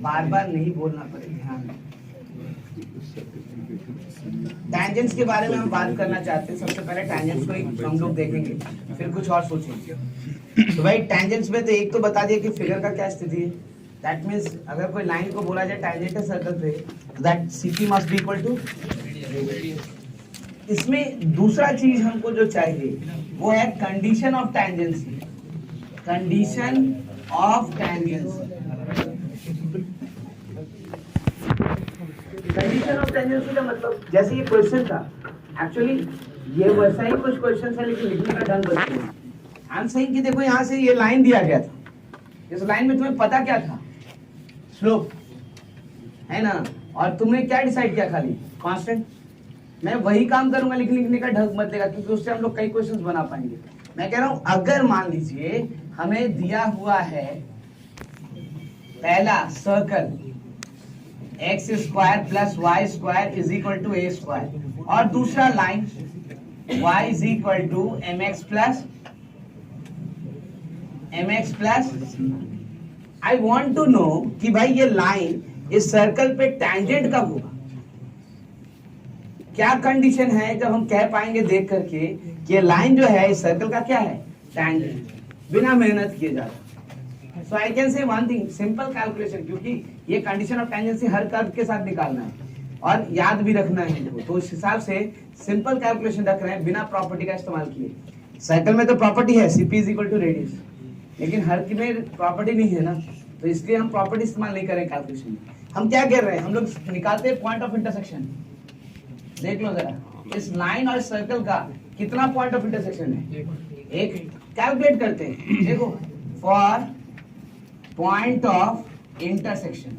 बार बार नहीं बोलना पड़े, ध्यान। टैंजेंट्स के बारे में हम बात करना चाहते हैं। सबसे पहले टैंजेंट्स को ही हम लोग देखेंगे, फिर कुछ और सोचेंगे। तो भाई टैंजेंट्स में तो एक तो बता दिया कि फिगर का क्या स्थिति है। दैट मींस अगर कोई लाइन को बोला जाए टैंजेंट है सर्कल पे, that CP must be equal to. इसमें दूसरा चीज हमको जो चाहिए वो है condition of tangency. Condition of tangency, condition of tangency का मतलब जैसे ये क्वेश्चन था, एक्चुअली ये वैसा ही कुछ क्वेश्चन है लेकिन लिखने का ढंग बदल गया। आई एम सेइंग कि देखो यहाँ से ये लाइन दिया गया था, इस लाइन में तुम्हें पता क्या था, स्लोप है ना, और तुमने क्या डिसाइड किया, खाली कांस्टेंट। मैं वही काम करूंगा लेकिन लिखने का ढंग बदलेगा, क्योंकि उससे हम लोग कई क्वेश्चंस बना पाएंगे। मैं कह रहा हूं अगर मान लीजिए हमें दिया हुआ है पहला circle x square plus y square is equal to a square, और दूसरा line y is equal to mx plus I want to know कि भाई ये लाइन इस सर्कल पे टैंजेंट कब होगा। क्या कंडीशन है जब हम कह पाएंगे देख करके कि ये लाइन जो है इस सर्कल का क्या है, टैंजेंट, बिना मेहनत किए जा रहा। So I can say one thing, simple calculation, क्योंकि ये कंडीशन ऑफ टैंजेंसी हर कर्व के साथ निकालना है और याद भी रखना है इनको, तो इस हिसाब से सिंपल कैलकुलेशन रख रहे हैं बिना प्रॉपर्टी का इस्तेमाल किए। सर्कल में तो प्रॉपर्टी है CP is equal to radius, लेकिन हर की में प्रॉपर्टी नहीं है ना, तो इसलिए हम प्रॉपर्टी इस्तेमाल नहीं करें कैलकुलेशन में। हम क्या कर रहे हैं, हम लोग निकालते हैं पॉइंट ऑफ इंटरसेक्शन। देख लो जरा, इस लाइन और सर्कल का कितना पॉइंट ऑफ इंटरसेक्शन है, एक कैलकुलेट करते हैं। देखो, for point of intersection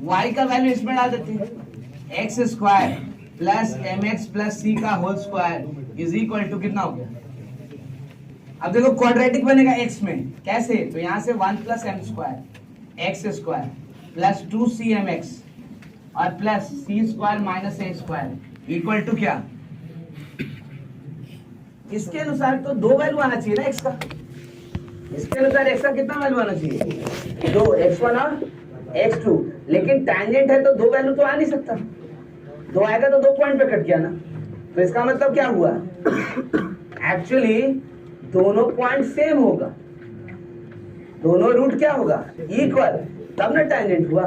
y का वैल्यू इसमें डाल देते हैं, x square plus mx plus c का whole square is equal to कितना हो गया। अब देखो क्वाड्रेटिक बनेगा x में, कैसे, तो यहां से 1 plus m square x square plus 2cmx और plus c square minus a square equal to क्या, इसके अनुसार तो दो वैल्यू आना चाहिए ना x का। इसके अनुसार x का कितना वैल्यू आना चाहिए, दो, x1 और x2, लेकिन टैंजेंट है तो दो वैल्यू तो आ नहीं सकता, दो आएगा तो 2 पॉइंट पे कट गया ना। तो इसका मतलब क्या हुआ, एक्चुअली दोनों पॉइंट सेम होगा, दोनों रूट क्या होगा, इक्वल, तब ना टैंजेंट हुआ,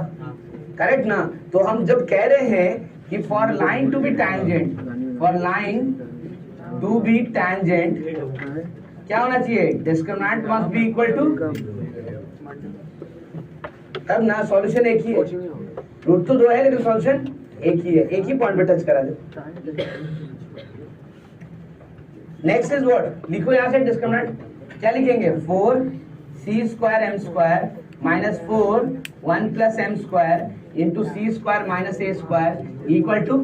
करेक्ट ना। तो हम जब कह रहे हैं कि for line to be tangent, for line to be tangent क्या होना चाहिए, discriminant must be equal to, तब ना सॉल्यूशन एक ही है, रूट तो दो है लेकिन सॉल्यूशन एक ही है, एक ही पॉइंट पे टच करा दे। नेक्स्ट इज व्हाट, लिखो यहां से डिस्क्रिमिनेंट क्या लिखेंगे, 4c square m square minus 4 1 plus m square into c square minus a square equal to,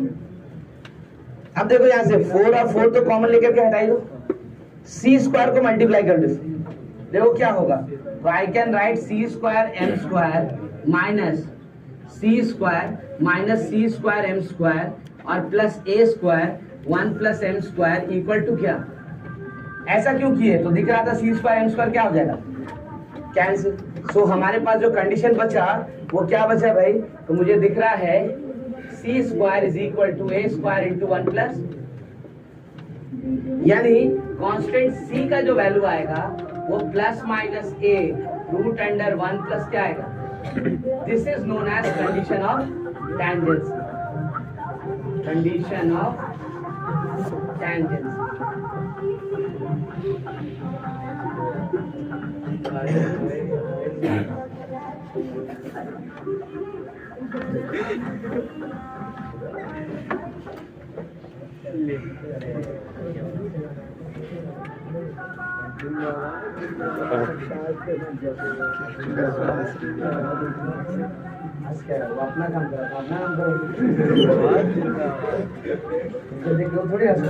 अब देखो यहां से 4 और 4 तो कॉमन लेकर के हटाई दो, c स्क्वायर को मल्टीप्लाई कर दो, देखो क्या होगा, तो I can write c square m square minus c square m square और plus a square 1 plus m square equal to क्या। ऐसा क्यों किए, तो दिख रहा था c स्क्वायर m स्क्वायर क्या हो जाएगा, कैंसिल। सो हमारे पास जो कंडीशन बचा वो क्या बचा भाई? तो मुझे दिख रहा है c square is equal to a square into 1 plus, यानी कांस्टेंट सी का जो वैल्यू आएगा वो plus minus a root under 1 plus क्या आएगा? This is known as condition of tangency. Condition of tangency. अपना काम करो, अपना काम करो। देख लो थोड़ी हंस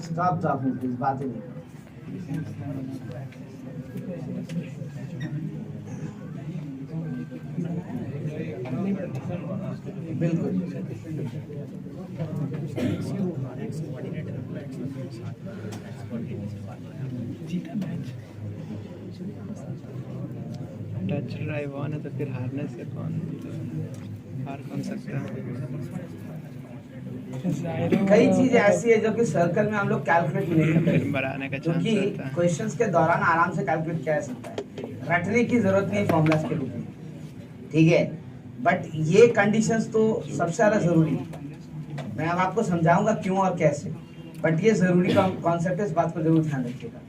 स्टॉप टॉकिंग प्लीज, बातें नहीं करो। बिल्कुल टच ड्राइव ऑन है तो फिर हारने से हार कौन सकता है? कई चीजें ऐसी है जो कि सर्कल में हम लोग कैलकुलेट नहीं कर फिर सकते, बढ़ाने का चांस क्योंकि रहता है। क्वेश्चंस के दौरान आराम से कैलकुलेट किया जा सकता है, रटने की जरूरत नहीं फॉर्मूलाज के रूप में, ठीक है। बट ये कंडीशंस तो सबसे ज्यादा जरूरी है। मैं अब आपको समझाऊंगा क्यों और कैसे, बट ये जरूरी कॉन्सेप्ट है, इस बात को जरूर ध्यान रखिएगा।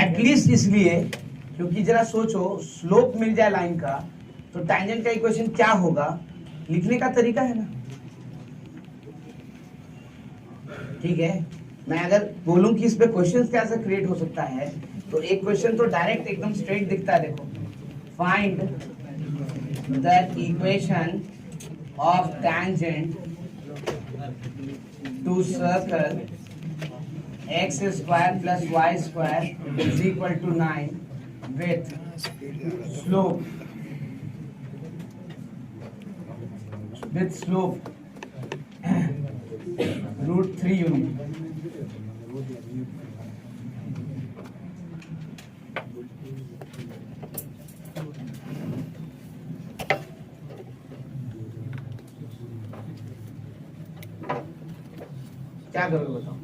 एटलीस्ट इसलिए क्योंकि जरा सोचो, स्लोप मिल जाए लाइन का तो टैंजेंट का इक्वेशन क्या होगा, लिखने का तरीका है ना, ठीक है। मैं अगर बोलूं कि इस पे क्वेश्चन कैसे क्रिएट हो सकता है, तो एक क्वेश्चन तो डायरेक्ट एकदम स्ट्रेट दिखता है, देखो, find the equation of tangent to circle x square plus y square is equal to 9 with slope root 3 unit. क्या करोगे बताओ?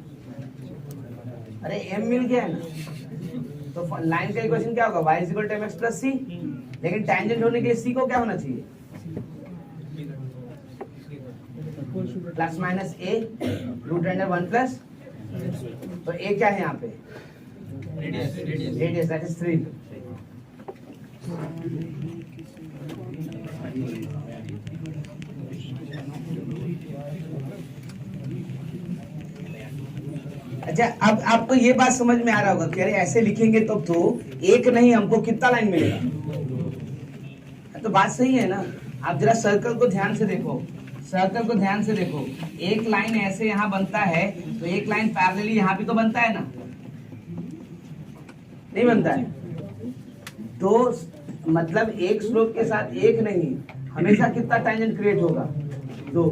अरे m मिल गया है ना, तो लाइन का इक्वेशन क्या होगा? y is equal to mx plus c, लेकिन टैंजेंट होने के लिए c को क्या होना चाहिए? Plus minus a root under 1 plus, तो a क्या है यहाँ पे? Radius, that is 3। अच्छा, अब आपको ये बात समझ में आ रहा होगा कि अरे ऐसे लिखेंगे तो एक नहीं, हमको कितना लाइन मिलेगा? तो बात सही है ना। आप जरा सर्कल को ध्यान से देखो, सर्कल को ध्यान से देखो, एक लाइन ऐसे यहाँ बनता है तो एक लाइन पैरेलली यहाँ भी तो बनता है ना, नहीं बनता है? तो मतलब एक स्लोप के साथ एक नहीं, हमेशा कितना टैंजेंट क्रिएट होगा? 2।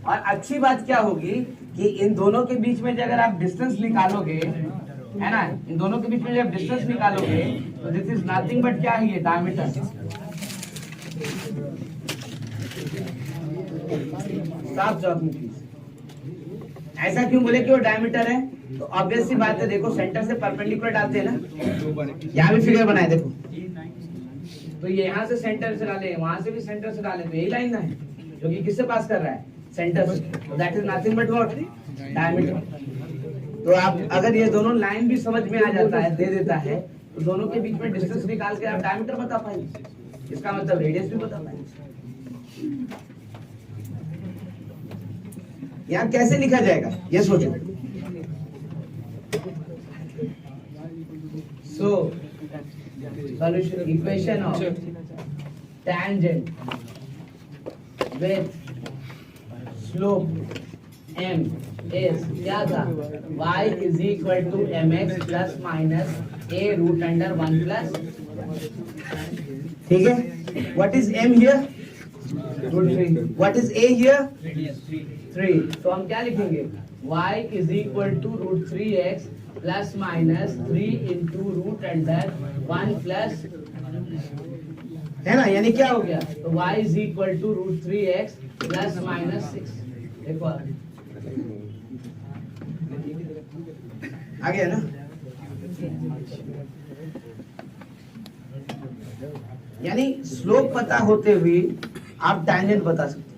और अच्छी बात क्या होगी कि इन दोनों के बीच में अगर आप डिस्टेंस निकालोगे, है ना, इन दोनों के बीच में जब डिस्टेंस निकालोगे तो दिस इज नथिंग बट क्या है? ये डायमीटर। Stop joking please. ऐसा क्यों बोले कि वो डायमीटर है? तो ऑब्वियस सी बात है, देखो सेंटर से परपेंडिकुलर डालते हैं ना, यहाँ भी फिगर बनाए देखो, तो ये यहाँ से सेंटर से डाले, वहां से भी सेंटर से डाले, तो यही लाइन ना है जो कि किससे पास कर रहा है? सेंटर से। तो that is nothing but what? Diameter. तो आप अगर ये दोनों लाइन भी समझ में आ जाता है, दे देता है, तो दोनों के बीच में डिस्टेंस निकाल के आप डायमीटर बता पाएंगे, इसका मतलब रेडियस भी बता पाएंगे। यहाँ कैसे लिखा जाएगा ये सोचो। So solution equation of tangent with slope m is क्या था, y is equal to mx plus minus a root under 1 plus, ठीक है। what is m here? root 3. what is a here? 3. तो हम क्या लिखेंगे, y is equal to root 3x plus minus 3 into root under 1 plus, है ना, यानी क्या हो गया, तो y is equal to root 3x plus minus 6। देखो आ गया ना, यानी स्लोप पता होते हुए आप टैंजेंट बता सकते हैं।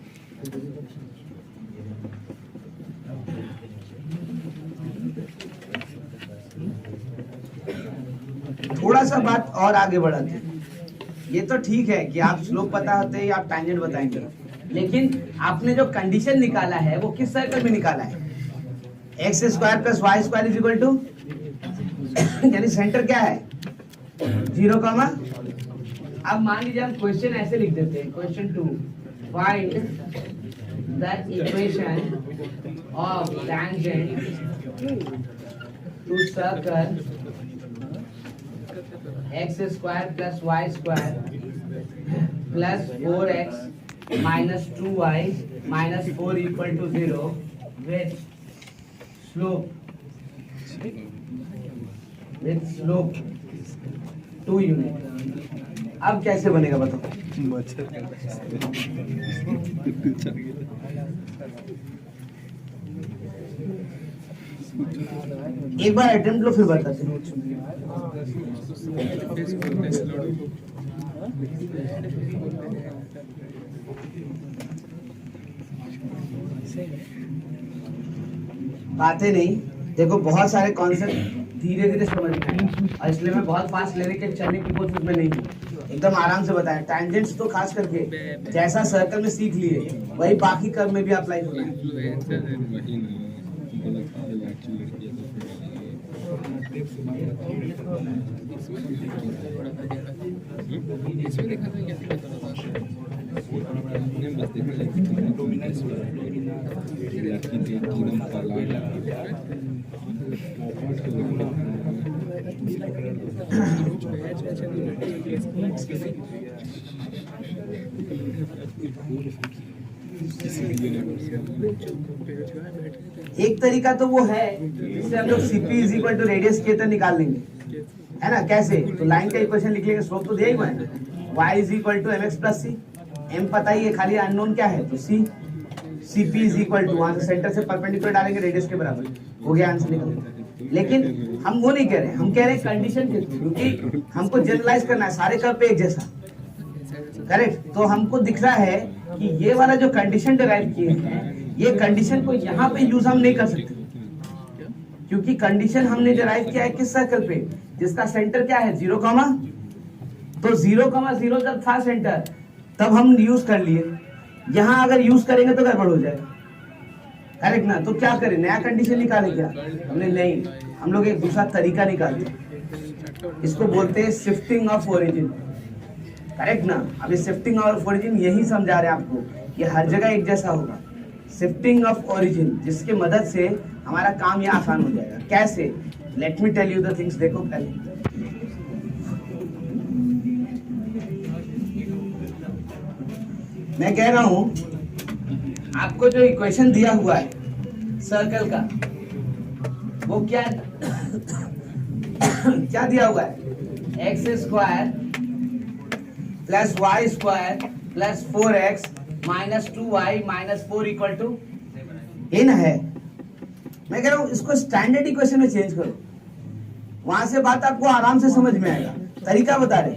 थोड़ा सा बात और आगे बढ़ाते हैं। ये तो ठीक है कि आप स्लोप पता होते हैं आप टैंजेंट बताएंगे, लेकिन आपने जो कंडीशन निकाला है वो किस सर्कल में निकाला है, x square plus y square is equal to, यानी सेंटर क्या है 0, अब मान लीजिए हम क्वेश्चन ऐसे लिख देते हैं, question 2, find the equation of tangent to circle x square plus y square plus 4x minus 2y minus 4 equal to 0 with slope 2 unit. अब कैसे बनेगा बताओ, एक बार अटेम्प्ट लो फिर बताते हैं। बातें नहीं, देखो बहुत सारे कॉन्सेप्ट धीरे धीरे समझ में आए, और इसलिए मैं बहुत फास्ट लेने के चलने की कोशिश में नहीं हूँ, एकदम आराम से बताया। टैंजेंट्स तो खास करके जैसा सर्कल में सीख लिए वही बाकी कर्व में भी अप्लाई होना है। एक तरीका तो वो है जिससे हम लोग CP is equal to radius के तरह निकाल लेंगे, है ना। कैसे, तो लाइन का इक्वेशन लिख लेंगे, स्लोप तो दिया ही हुआ है, y is equal to mx plus c, m पता ही है, खाली अननोन क्या है तो c, cp is equal to, वहां से सेंटर से परपेंडिकुलर डालेंगे रेडियस के बराबर, हो गया आंसर निकल। लेकिन हम वो नहीं कह रहे, हम कह रहे हैं कंडीशन के, क्योंकि हमको जनरलाइज करना है सारे कर्व पे एक जैसा, करेक्ट। तो हमको दिख रहा है कि ये वाला जो कंडीशन डिराइव किए हैं, ये कंडीशन को यहाँ पे यूज हम नहीं कर सकते, क्योंकि कंडीशन हमने डिराइव किया है किस सर्कल पे, जिसका सेंटर क्या है 0, तो 0,0 जब था सेंटर तब हम यूज कर लिए, यहाँ अगर यूज करेंगे तो गड़बड़ हो जाएगा, करेक्ट ना। तो क्या करें, नया कंडीशन निकाले क्या, हमने नहीं, हम लोग एक दूसरा तरीका निकालते, इसको बोलते हैं शिफ्टिंग ऑफ ओरिजिन, करेक्ट ना। अभी शिफ्टिंग ऑफ ओरिजिन यही समझा रहे हैं आपको, ये हर जगह एक जैसा होगा, शिफ्टिंग ऑफ ओरिजिन, जिसके मदद से हमारा काम यहाँ आसान हो जाएगा। कैसे, let me tell you the things. देखो पहले मैं कह रहा हूं आपको जो इक्वेशन दिया हुआ है सर्कल का, वो क्या क्या दिया हुआ है, x square plus y square plus 4x minus 2y minus 4 equal to, ये ना है। मैं कह रहा हूं इसको स्टैंडर्ड इक्वेशन में चेंज करो, वहां से बात आपको आराम से समझ में आएगा, तरीका बता रहे,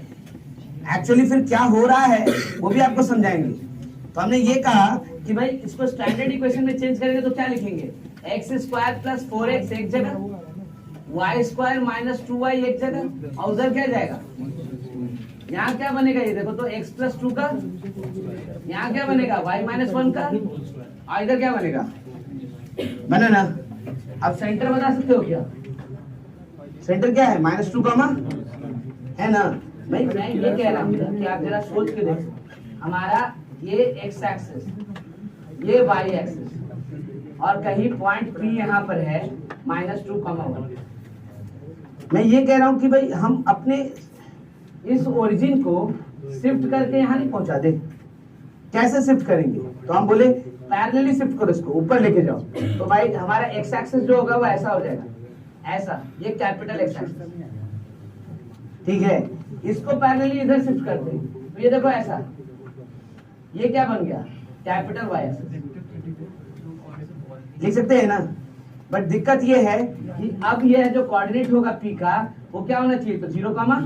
एक्चुअली फिर क्या हो रहा है वो भी आपको समझाएंगे। तो हमने ये कहा कि भाई इसको स्टैंडर्ड इक्वेशन में चेंज करेंगे तो क्या लिखेंगे, एक्स स्क्वायर प्लस 4x एक जगह, वाई स्क्वायर माइनस 2y एक जगह, और उधर क्या जाएगा, यहाँ क्या बनेगा, ये देखो तो x प्लस 2 का, यहाँ क्या बनेगा y माइनस 1 का, और इधर क्या बनेगा बना ना। अब सेंटर बता सकते हो क्या? सेंटर क्या है? -2 कॉमा है ना। भाई मैं ये कह रहा हूँ कि आप जरा सोच के देखो, हमारा ये x एक्सिस, ये y एक्सिस, और कहीं पॉइंट P यहाँ पर है -2 कॉमा 1। मैं ये कह रहा हूँ कि भाई हम अपने इस ओरिजिन को शिफ्ट करके यहाँ नहीं पहुंचा दे। कैसे शिफ्ट करेंगे? तो हम बोले पैरेलली शिफ्ट करो, इसको ऊपर लेके जाओ। तो भाई हमारा x एक्सिस जो होगा वो ऐसा हो जाएगा, ऐसा, ये कैपिटल x एक्सिस, ठीक है। इसको पैरेलली इधर शिफ्ट कर दे तो ये देखो ऐसा, ये क्या बन गया? Capital y axis. लिख सकते हैं ना। बट दिक्कत ये है कि अब ये जो कोऑर्डिनेट होगा p का, वो क्या होना चाहिए? तो 0 कॉमा,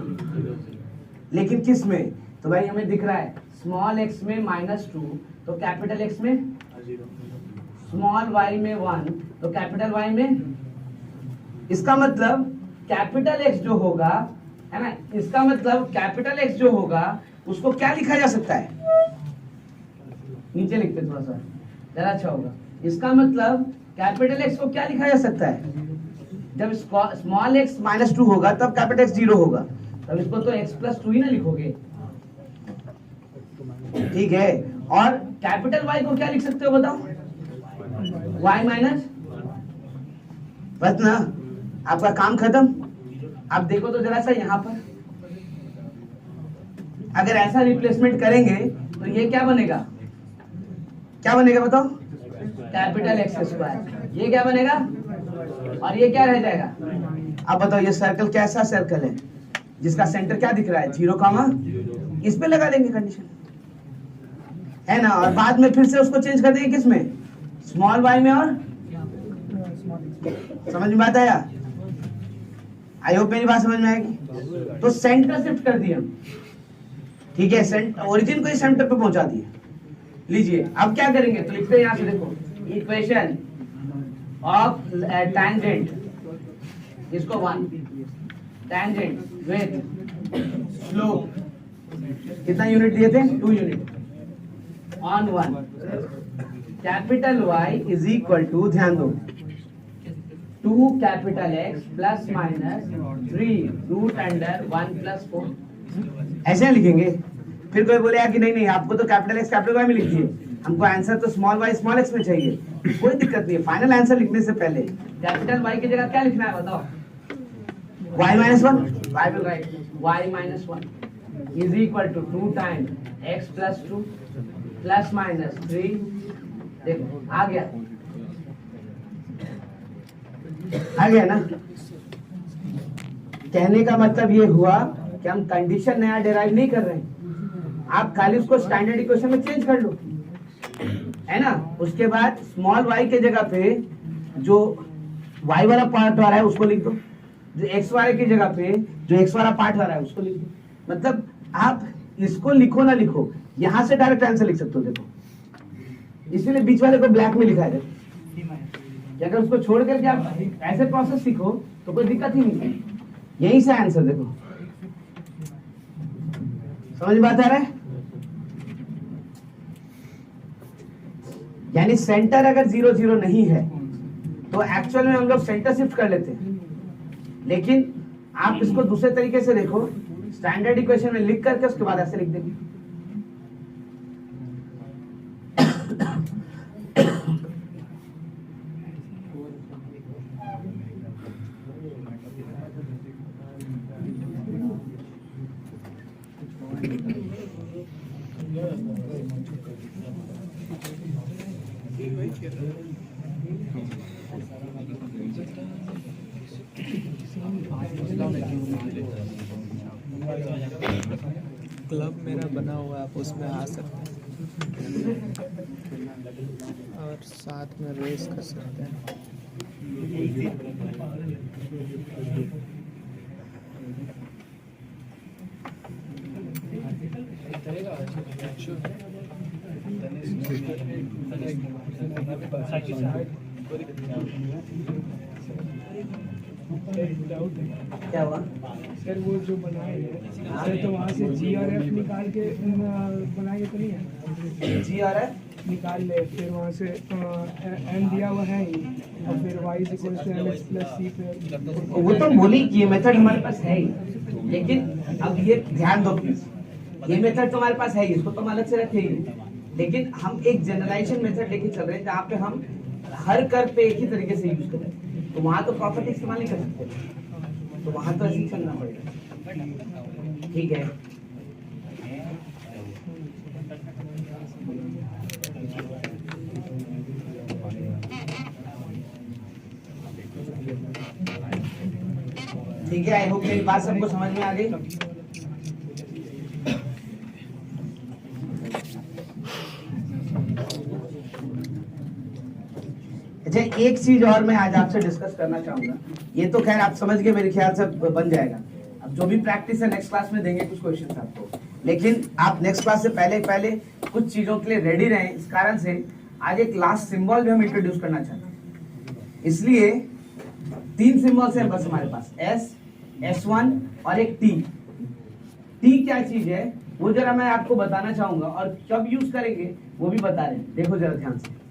लेकिन किस में? तो भाई हमें दिख रहा है स्मॉल x में -2, तो कैपिटल x में, स्मॉल y में 1, तो कैपिटल y में। इसका मतलब कैपिटल x जो होगा, है ना, इसका मतलब कैपिटल X जो होगा उसको क्या लिखा जा सकता है? नीचे लिखते थोड़ा सा, जरा अच्छा होगा। इसका मतलब कैपिटल X को क्या लिखा जा सकता है? जब स्मॉल x -2 होगा तब कैपिटल X 0 होगा, तब इसको तो x + 2 ही ना लिखोगे, ठीक है। और कैपिटल Y को क्या लिख सकते हो बताओ? y-, बस ना, आपका काम खत्म। आप देखो तो जरा सा यहाँ पर, अगर ऐसा रिप्लेसमेंट करेंगे तो ये क्या बनेगा? क्या बनेगा बताओ? Capital x²। ये क्या बनेगा? और ये क्या रह जाएगा? अब बताओ ये सर्कल कैसा सर्कल है जिसका सेंटर क्या दिख रहा है? 0 कॉमा, इस पे लगा देंगे कंडीशन, है ना। और बाद में फिर से उसको चेंज कर देंगे किस में? स्मॉल y में। और समझ में बात आया? आई होप मेरी बात समझ में आएगी। तो सेंटर शिफ्ट कर दिया, ठीक है, ओरिजिन को ही सेंटर पे पहुंचा दिए। लीजिए अब क्या करेंगे? तो लिखते हैं यहाँ से, देखो इक्वेशन ऑफ टैंजेंट, इसको 1, टैंजेंट विथ स्लोप, कितना यूनिट दिए थे? 2 unit on 1, capital Y is equal to, ध्यान दो, 2 कैपिटल X प्लस माइनस 3√1 + 4। ऐसे लिखेंगे। फिर कोई बोलेगा कि नहीं आपको तो कैपिटल X कैपिटल Y में लिख दिए, हमको आंसर तो स्मॉल y स्मॉल x में चाहिए। कोई दिक्कत नहीं है, फाइनल आंसर लिखने से पहले कैपिटल Y की जगह क्या लिखना है बताओ? y - 1, I will write y - 1 is equal to 2 times x plus 2 plus minus 3। देखो आ गया ना। कहने का मतलब ये हुआ कि हम कंडीशन नया डिराइव नहीं कर रहे हैं, आप खाली उसको स्टैंडर्ड इक्वेशन में चेंज कर लो, है ना। उसके बाद स्मॉल y के जगह पे जो y वाला पार्ट आ रहा है उसको लिख दो, जो x वाले की जगह पे जो x वाला पार्ट आ रहा है उसको लिख दो। मतलब आप इसको लिखो ना लिखो, यहां से डायरेक्ट आंसर लिख सकते हो। देखो इसीलिए बीच वाले को ब्लैक में लिखा है। कि अगर उसको छोड़ करके आप ऐसे प्रोसेस सीखो तो कोई दिक्कत ही नहीं है, यहीं से आंसर देखो। समझ में बात आ रहा है? यानी सेंटर अगर 0 0 नहीं है तो एक्चुअल में हम लोग सेंटर शिफ्ट कर लेते हैं, लेकिन आप इसको दूसरे तरीके से देखो, स्टैंडर्ड इक्वेशन में लिख करके उसके बाद ऐसे लिख देंगे। क्लब मेरा बना हुआ है, आप उसमें आ सकते हैं और साथ में रेस कर सकते हैं। क्या हुआ सर? वो जो बनाए हैं तो वहाँ से G और F निकाल के बनाएंगे तो नहीं है? G और F निकाल ले, फिर वहाँ से एन दिया हुआ है ही, और फिर y is equal to mx plus c पे वो तो बोली कि ये मेथड हमारे पास है ही, लेकिन अब ये ध्यान दो प्लीज, ये मेथड तो हमारे पास है ही, इसको तो हम अलग से रखेंगे, लेकिन हम एक जनरलाइजेशन मेथड लेके चल रहे हैं जहाँ पे हम हर कर पे एक ही तरीके से यूज करें, तो वहां तो प्रॉपर्टी इस्तेमाल नहीं कर सकते, तो वहां तो ऐसे ही चलना पड़ेगा। ठीक है, ठीक है, आई होप मेरी बात सबको समझ में आ गई। अच्छा, एक चीज और मैं आज आपसे डिस्कस करना चाहूंगा, ये तो खैर आप समझ गए मेरे ख्याल से बन जाएगा, अब जो भी प्रैक्टिस है नेक्स्ट क्लास में देंगे कुछ क्वेश्चन आपको, लेकिन आप नेक्स्ट क्लास से पहले कुछ चीजों के लिए रेडी रहें, इस कारण से आज एक लास्ट सिंबल भी हम इंट्रोड्यूस करना चाहते हैं, इसलिए 3 सिंबल्स हैं बस हमारे पास, S, S1 और एक T। T क्या चीज है वो जरा मैं आपको बताना चाहूंगा, और कब यूज करेंगे वो भी बता रहे हैं, देखो जरा ध्यान से।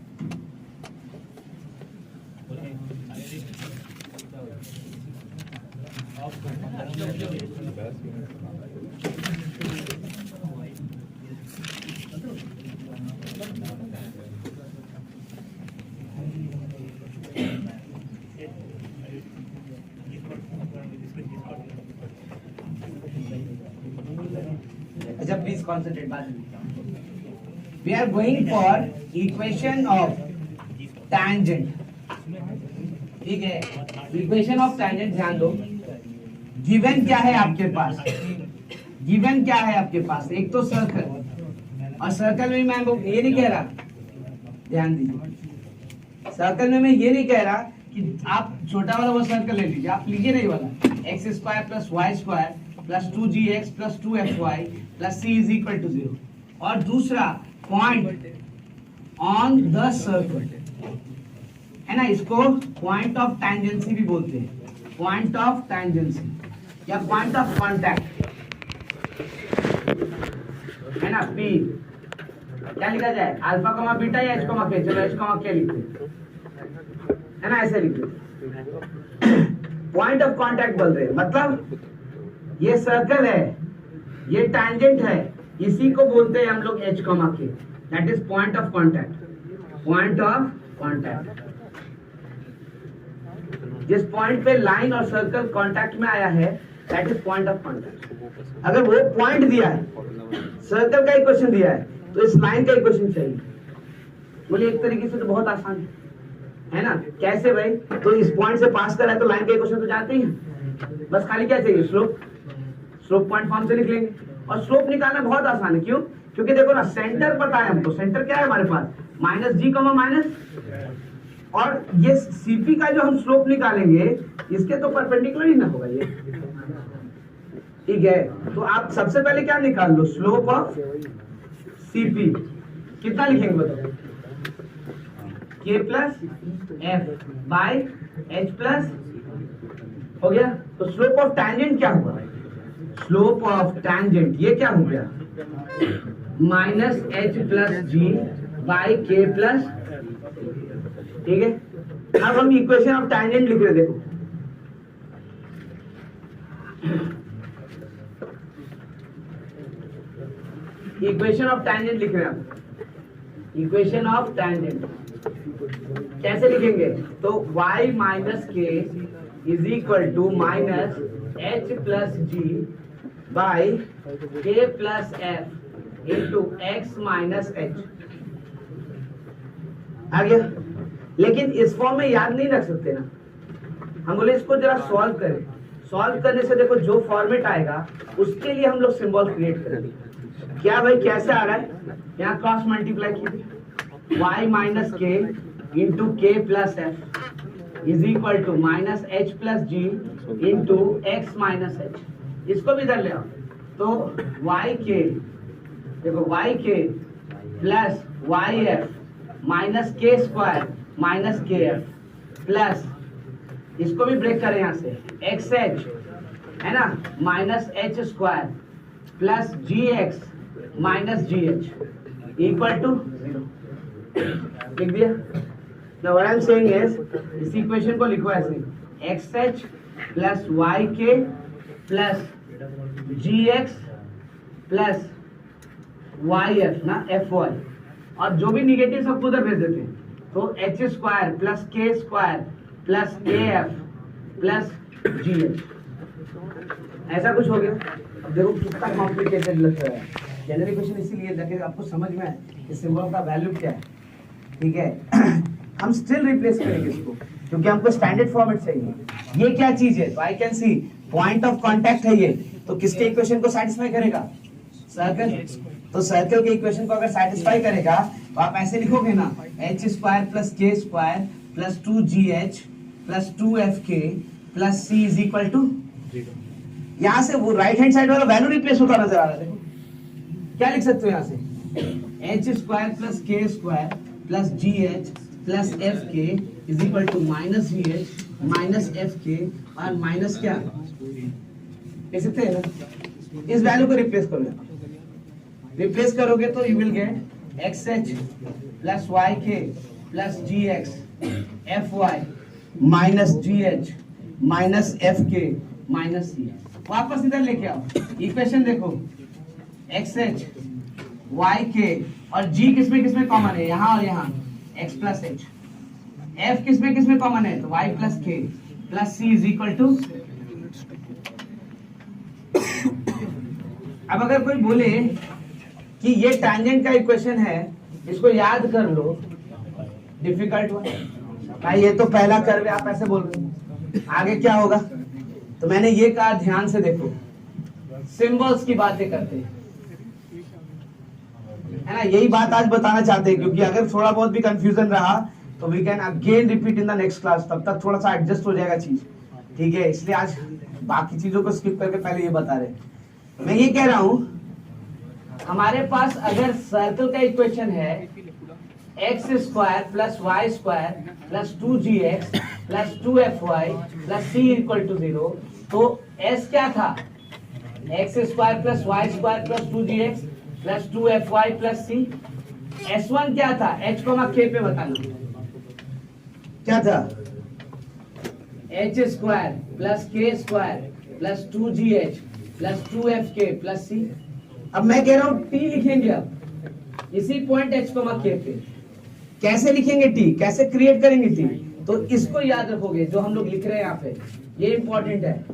अच्छा प्लीज कॉन्सेंट्रेट, बात we are going for equation of tangent. ठीक है, इक्वेशन ऑफ टैंजेंट ध्यान दो, गिवन क्या है आपके पास, गिवन क्या है आपके पास, एक तो सर्कल, और सर्कल में मैं ये नहीं कह रहा, ध्यान दीजिए, सर्कल में मैं ये नहीं कह रहा कि आप छोटा वाला वो सर्कल ले लीजिए, आप लीजिए नहीं वाला x square plus y square plus 2gx plus 2fy plus c is equal to 0, और दूसरा पॉइंट ऑन द सर्कल है ना, इसको पॉइंट ऑफ टैंजेंसी भी बोलते हैं, पॉइंट ऑफ टैंजेंसी या पॉइंट ऑफ कांटेक्ट है ना, P क्या लिखा जाए, अल्फा कमा बीटा या एच कमा के, चलो एच कमा के लिखते है ना, ऐसे लिखते, पॉइंट ऑफ कांटेक्ट बोल रहे हैं, मतलब ये सर्कल है, ये टैंजेंट है, इसी को बोलते हैं हम लोग एच कमा के, that is point of contact, point of contact. जिस पॉइंट पे लाइन और सर्कल कांटेक्ट में आया है that is point of contact. अगर वो पॉइंट दिया है, सर्कल का इक्वेशन दिया है, तो इस लाइन का इक्वेशन चाहिए, बोलिए एक तरीके से तो बहुत आसान है ना, कैसे भाई, तो इस पॉइंट से पास कर रहा है तो लाइन का इक्वेशन तो जानते ही हैं, बस खाली क्या चाहिए, स्लोप, स्लोप पॉइंट फॉर्म से लिख लेंगे, और स्लोप निकालना बहुत आसान है, क्यों, क्योंकि देखो ना सेंटर पता है हमको, सेंटर क्या है हमारे पास, माइनस जी कमा माइनस, और ये सीपी का जो हम स्लोप निकालेंगे इसके तो परपेंडिकुलर ही ना होगा ये, ठीक है, तो आप सबसे पहले क्या निकाल लो, स्लोप ऑफ सीपी, कितना लिखेंगे बताओ, के plus F by H plus, हो गया, तो स्लोप ऑफ टैंजेंट क्या हुआ, स्लोप ऑफ टैंजेंट ये क्या हो गया, minus h plus g by k plus, ठीक है। अब हम इक्वेशन ऑफ टैंजेंट लिख रहे, देखो इक्वेशन ऑफ टैंजेंट लिख रहे हैं आप, इक्वेशन ऑफ टैंजेंट कैसे लिखेंगे, तो y minus k is equal to minus h plus g by k plus f into x minus h, आ गया। लेकिन इस फॉर्म में याद नहीं रख सकते ना, हम बोले इसको जरा सॉल्व करें, सॉल्व करने से देखो जो फॉर्मेट आएगा उसके लिए हम लोग सिंबल क्रिएट करेंगे, क्या भाई कैसे आ रहा है, यहाँ क्रॉस मल्टीप्लाई कीजिए, y minus k into k plus f is equal to minus h plus g into x minus h, इसको भी इधर ले आओ, तो y के देखो y के प्लस वाई एफ माइनस के स्क्वायर माइनस के एफ प्लस, इसको भी ब्रेक करें यहाँ से, एक्स एच है ना minus h square plus g x minus g h equal to 0, लिख दिया। Now what I am saying is इस इक्वेशन को लिखो ऐसे, xh plus yk plus gx plus yf ना fy, और जो भी निगेटिव सबको उधर भेज देते हैं, तो H square plus k square plus af plus gh, ऐसा कुछ हो गया। अब देखो कितना कॉम्प्लिकेटेड लग रहा है। जनरल इक्वेशन इसीलिए ताकि आपको समझ में आए कि सिंबल का वैल्यू क्या है, ठीक है। हम स्टिल रिप्लेस करेंगे इसको क्योंकि हमको स्टैंडर्ड फॉर्मेट चाहिए। ये क्या चीज है, तो I can see point of contact है ये, तो किसके इक्वेशन को सेटिस्फाई करेगा, सर्कल। तो सर्कल के इक्वेशन को अगर सेटिस्फाई करेगा तो आप ऐसे लिखोगे ना, h square plus k square plus 2gh plus 2fk plus c is equal to, यहाँ से वो राइट हैंड साइड वाला वैल्यू रिप्लेस होता नजर आ रहा है। देखो क्या लिख सकते हो यहाँ से, h square plus k square plus gh plus fk is equal to minus gh minus fk और माइनस क्या, लिख सकते हैं ना। इस वैल्यू को रिप्लेस करो, रिप्लेस करोगे तो you will get xh plus yk plus gx fy minus gh minus fk minus c। वापस इधर लेके आओ, इक्वेशन देखो, xh yk और g किसमें कॉमन है, यहाँ और यहाँ, x प्लस h, f किसमें कॉमन है, तो y plus k plus c is equal to. अब अगर कोई बोले कि ये टैंजेंट का इक्वेशन है, इसको याद कर लो, डिफिकल्ट हुआ भाई, ये तो पहला कर्व है, आप ऐसे बोल रहे हो, आगे क्या होगा। तो मैंने ये कहा ध्यान से देखो, सिंबल्स की बातें करते हैं, है ना, यही बात आज बताना चाहते हैं, क्योंकि अगर थोड़ा बहुत भी कंफ्यूजन रहा तो we can again repeat in the next class, तब तक थोड़ा सा एडजस्ट हो जाएगा चीज, ठीक है। इसलिए आज बाकी चीजों को स्किप करके पहले ये बता रहे। मैं ये कह रहा हूं, हमारे पास अगर सर्कल का इक्वेशन है x square plus y square plus 2gx plus 2fy plus c equal to 0, तो s क्या था, x square plus y square plus 2gx plus 2fy plus c। s1 क्या था, h k पे बताना क्या था, h square plus k square plus 2gh plus 2fk plus c। अब मैं कह रहा हूं t लिखेंगे, अब इसी पॉइंट h k पे कैसे लिखेंगे, t कैसे क्रिएट करेंगे t, तो इसको याद रखोगे जो हम लोग लिख रहे हैं यहाँ पे, ये इंपॉर्टेंट है।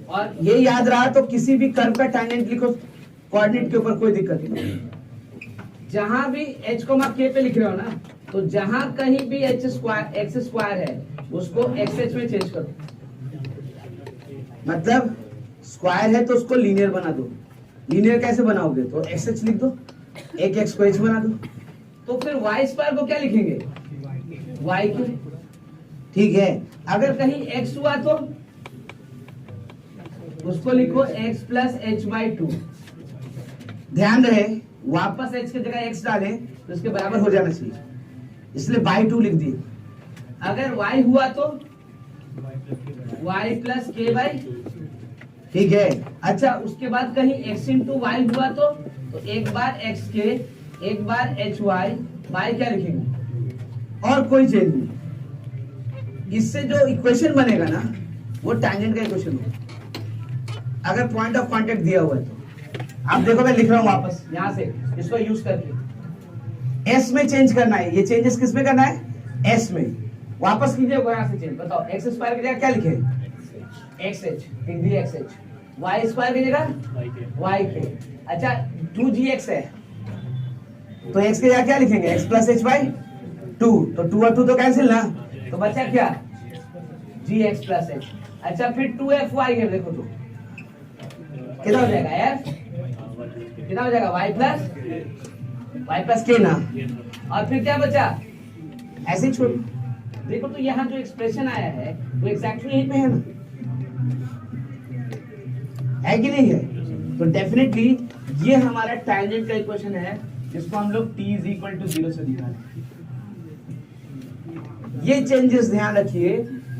और ये याद रहा तो किसी भी कर्व का टैंजेंट लिखो कोऑर्डिनेट के ऊपर, कोई दिक्कत नहीं। जहां भी h k पे लिख रहे हो ना, तो जहां कहीं भी h स्क्वायर x स्क्वायर है उसको xh में चेंज करो, मतलब स्क्वायर है तो उसको लीनियर बना दो। लीनियर कैसे बनाओगे, तो xh लिख दो, एक x को h बना दो, तो फिर y स्क्वायर को क्या लिखेंगे, yk, ठीक है। अगर कहीं x हुआ तो उसको लिखो x प्लस h/2। ध्यान रहे वापस h की जगह x डालें तो इसके बराबर हो जाना चाहिए, इसलिए by2 लिख दिए। अगर y हुआ तो y प्लस k/, ठीक है। अच्छा, उसके बाद कहीं x इंटू वाई हुआ तो एक बार x के एक बार hy, y क्या लिखेंगे, और कोई चेंज नहीं। इससे जो इक्वेशन बनेगा ना वो टैंजेंट का इक्वेशन होगा, अगर पॉइंट ऑफ कांटेक्ट दिया हुआ है तो। आप देखो मैं लिख रहा हूं वापस यहां से, इसको यूज करके s में चेंज करना है। ये चेंजेस किस में करना है, s में। वापस कीजिए यहां से चेंज, बताओ x स्क्वायर की जगह क्या लिखे, xh, लिख दिए xh, y स्क्वायर की जगह yk। अच्छा 2gx है तो x की जगह क्या लिखेंगे, x प्लस h/2, तो 2 और 2 तो कैंसिल ना, तो बचा क्या, gx प्लस h। अच्छा फिर 2fy है, देखो तो कितना हो जाएगा, f कितना हो जाएगा, y प्लस k ना, और फिर क्या बचा, ऐसे ही छोड़। देखो तो यहाँ जो एक्सप्रेशन आया है वो एग्जैक्टली यहीं पे है ना, है कि नहीं है। तो डेफिनेटली ये हमारा टैंजेंट का इक्वेशन है जिसको हम लोग t इज इक्वल टू 0 से दिखा रहे हैं। ये चेंजेस ध्यान रखिए,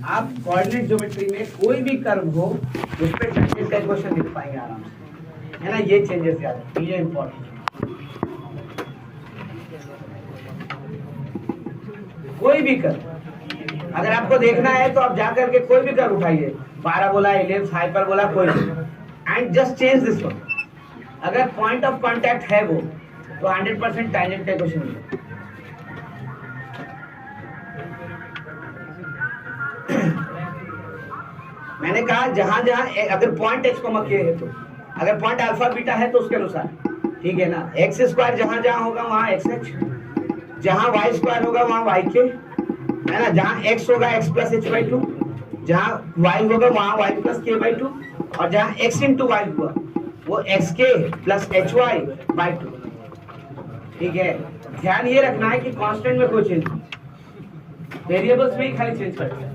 आप कोऑर्डिनेट ज्योमेट्री में कोई भी कर्व हो उस पे टैंजेंट का इक्वेशन लिख पाएंगे आराम से, है ना। ये चेंजेस याद रखिए, ये इंपॉर्टेंट है। कोई भी कर, अगर आपको देखना है तो आप जा करके कोई भी कर उठाइए, पैराबोला, इलिप्स, हाइपरबोला, कोई भी, and just change this one. अगर पॉइंट ऑफ कांटेक्ट है वो, तो 100% टैंजेंट का क्वेश्चन मिलेगा। मैंने कहा जहां जहां अगर पॉइंट एक्स को के है, तो अगर पॉइंट अल्फा बीटा है तो उसके अनुसार, ठीक है ना। एक्स स्क्वायर जहां जहां होगा वहां एक्स एच, जहां वाई स्क्वायर होगा वहां वाई के, है ना। जहां एक्स होगा एक्स प्लस एच बाई 2, जहां वाई होगा वहां वाई प्लस के बाई 2, और जहां एक्स इंटू वाई हुआ वो एक्स के प्लस एच वाई बाई 2, ठीक है। ध्यान ये रखना है कि कांस्टेंट में कोई चेंज, वेरिएबल्स में ही खाली चेंज करते हैं,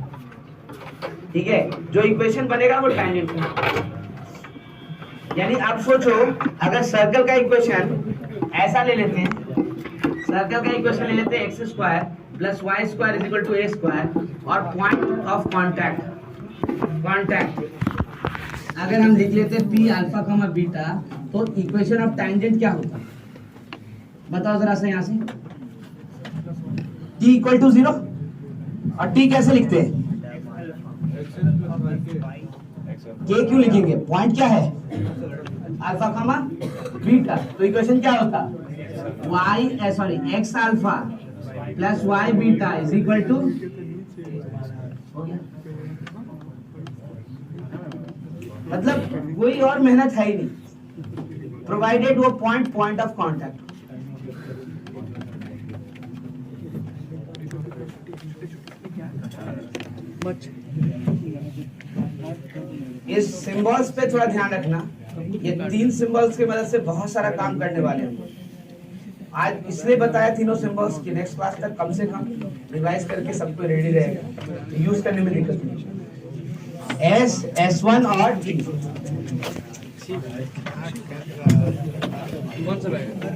ठीक है। जो इक्वेशन बनेगा वो टैंजेंट है। यानी आप सोचो, अगर सर्कल का इक्वेशन ऐसा ले लेते हैं, सर्कल का इक्वेशन ले लेते हैं x square plus y square is equal to a square, और पॉइंट ऑफ कांटेक्ट अगर हम लिख लेते हैं पी अल्फा कमा बीटा, तो इक्वेशन ऑफ टैंजेंट क्या होता है बताओ जरा से। यहां से t इक्वल टू 0, और t कैसे लिखते हैं, k क्यों लिखेंगे, पॉइंट क्या है अल्फा कमा बीटा, तो इक्वेशन क्या होता, x alpha plus y beta is equal to, मतलब कोई और मेहनत है ही नहीं, प्रोवाइडेड वो पॉइंट ऑफ कांटेक्ट। इस सिंबल्स पे थोड़ा ध्यान रखना, ये 3 सिंबल्स की मदद से बहुत सारा काम करने वाले हैं। आज इसलिए बताया तीनों सिंबल्स की नेक्स्ट क्लास तक कम से कम रिवाइज करके सबको रेडी रहेगा, तो यूज करने में दिक्कत नहीं। एस, S1 और T। कौन सा रहेगा?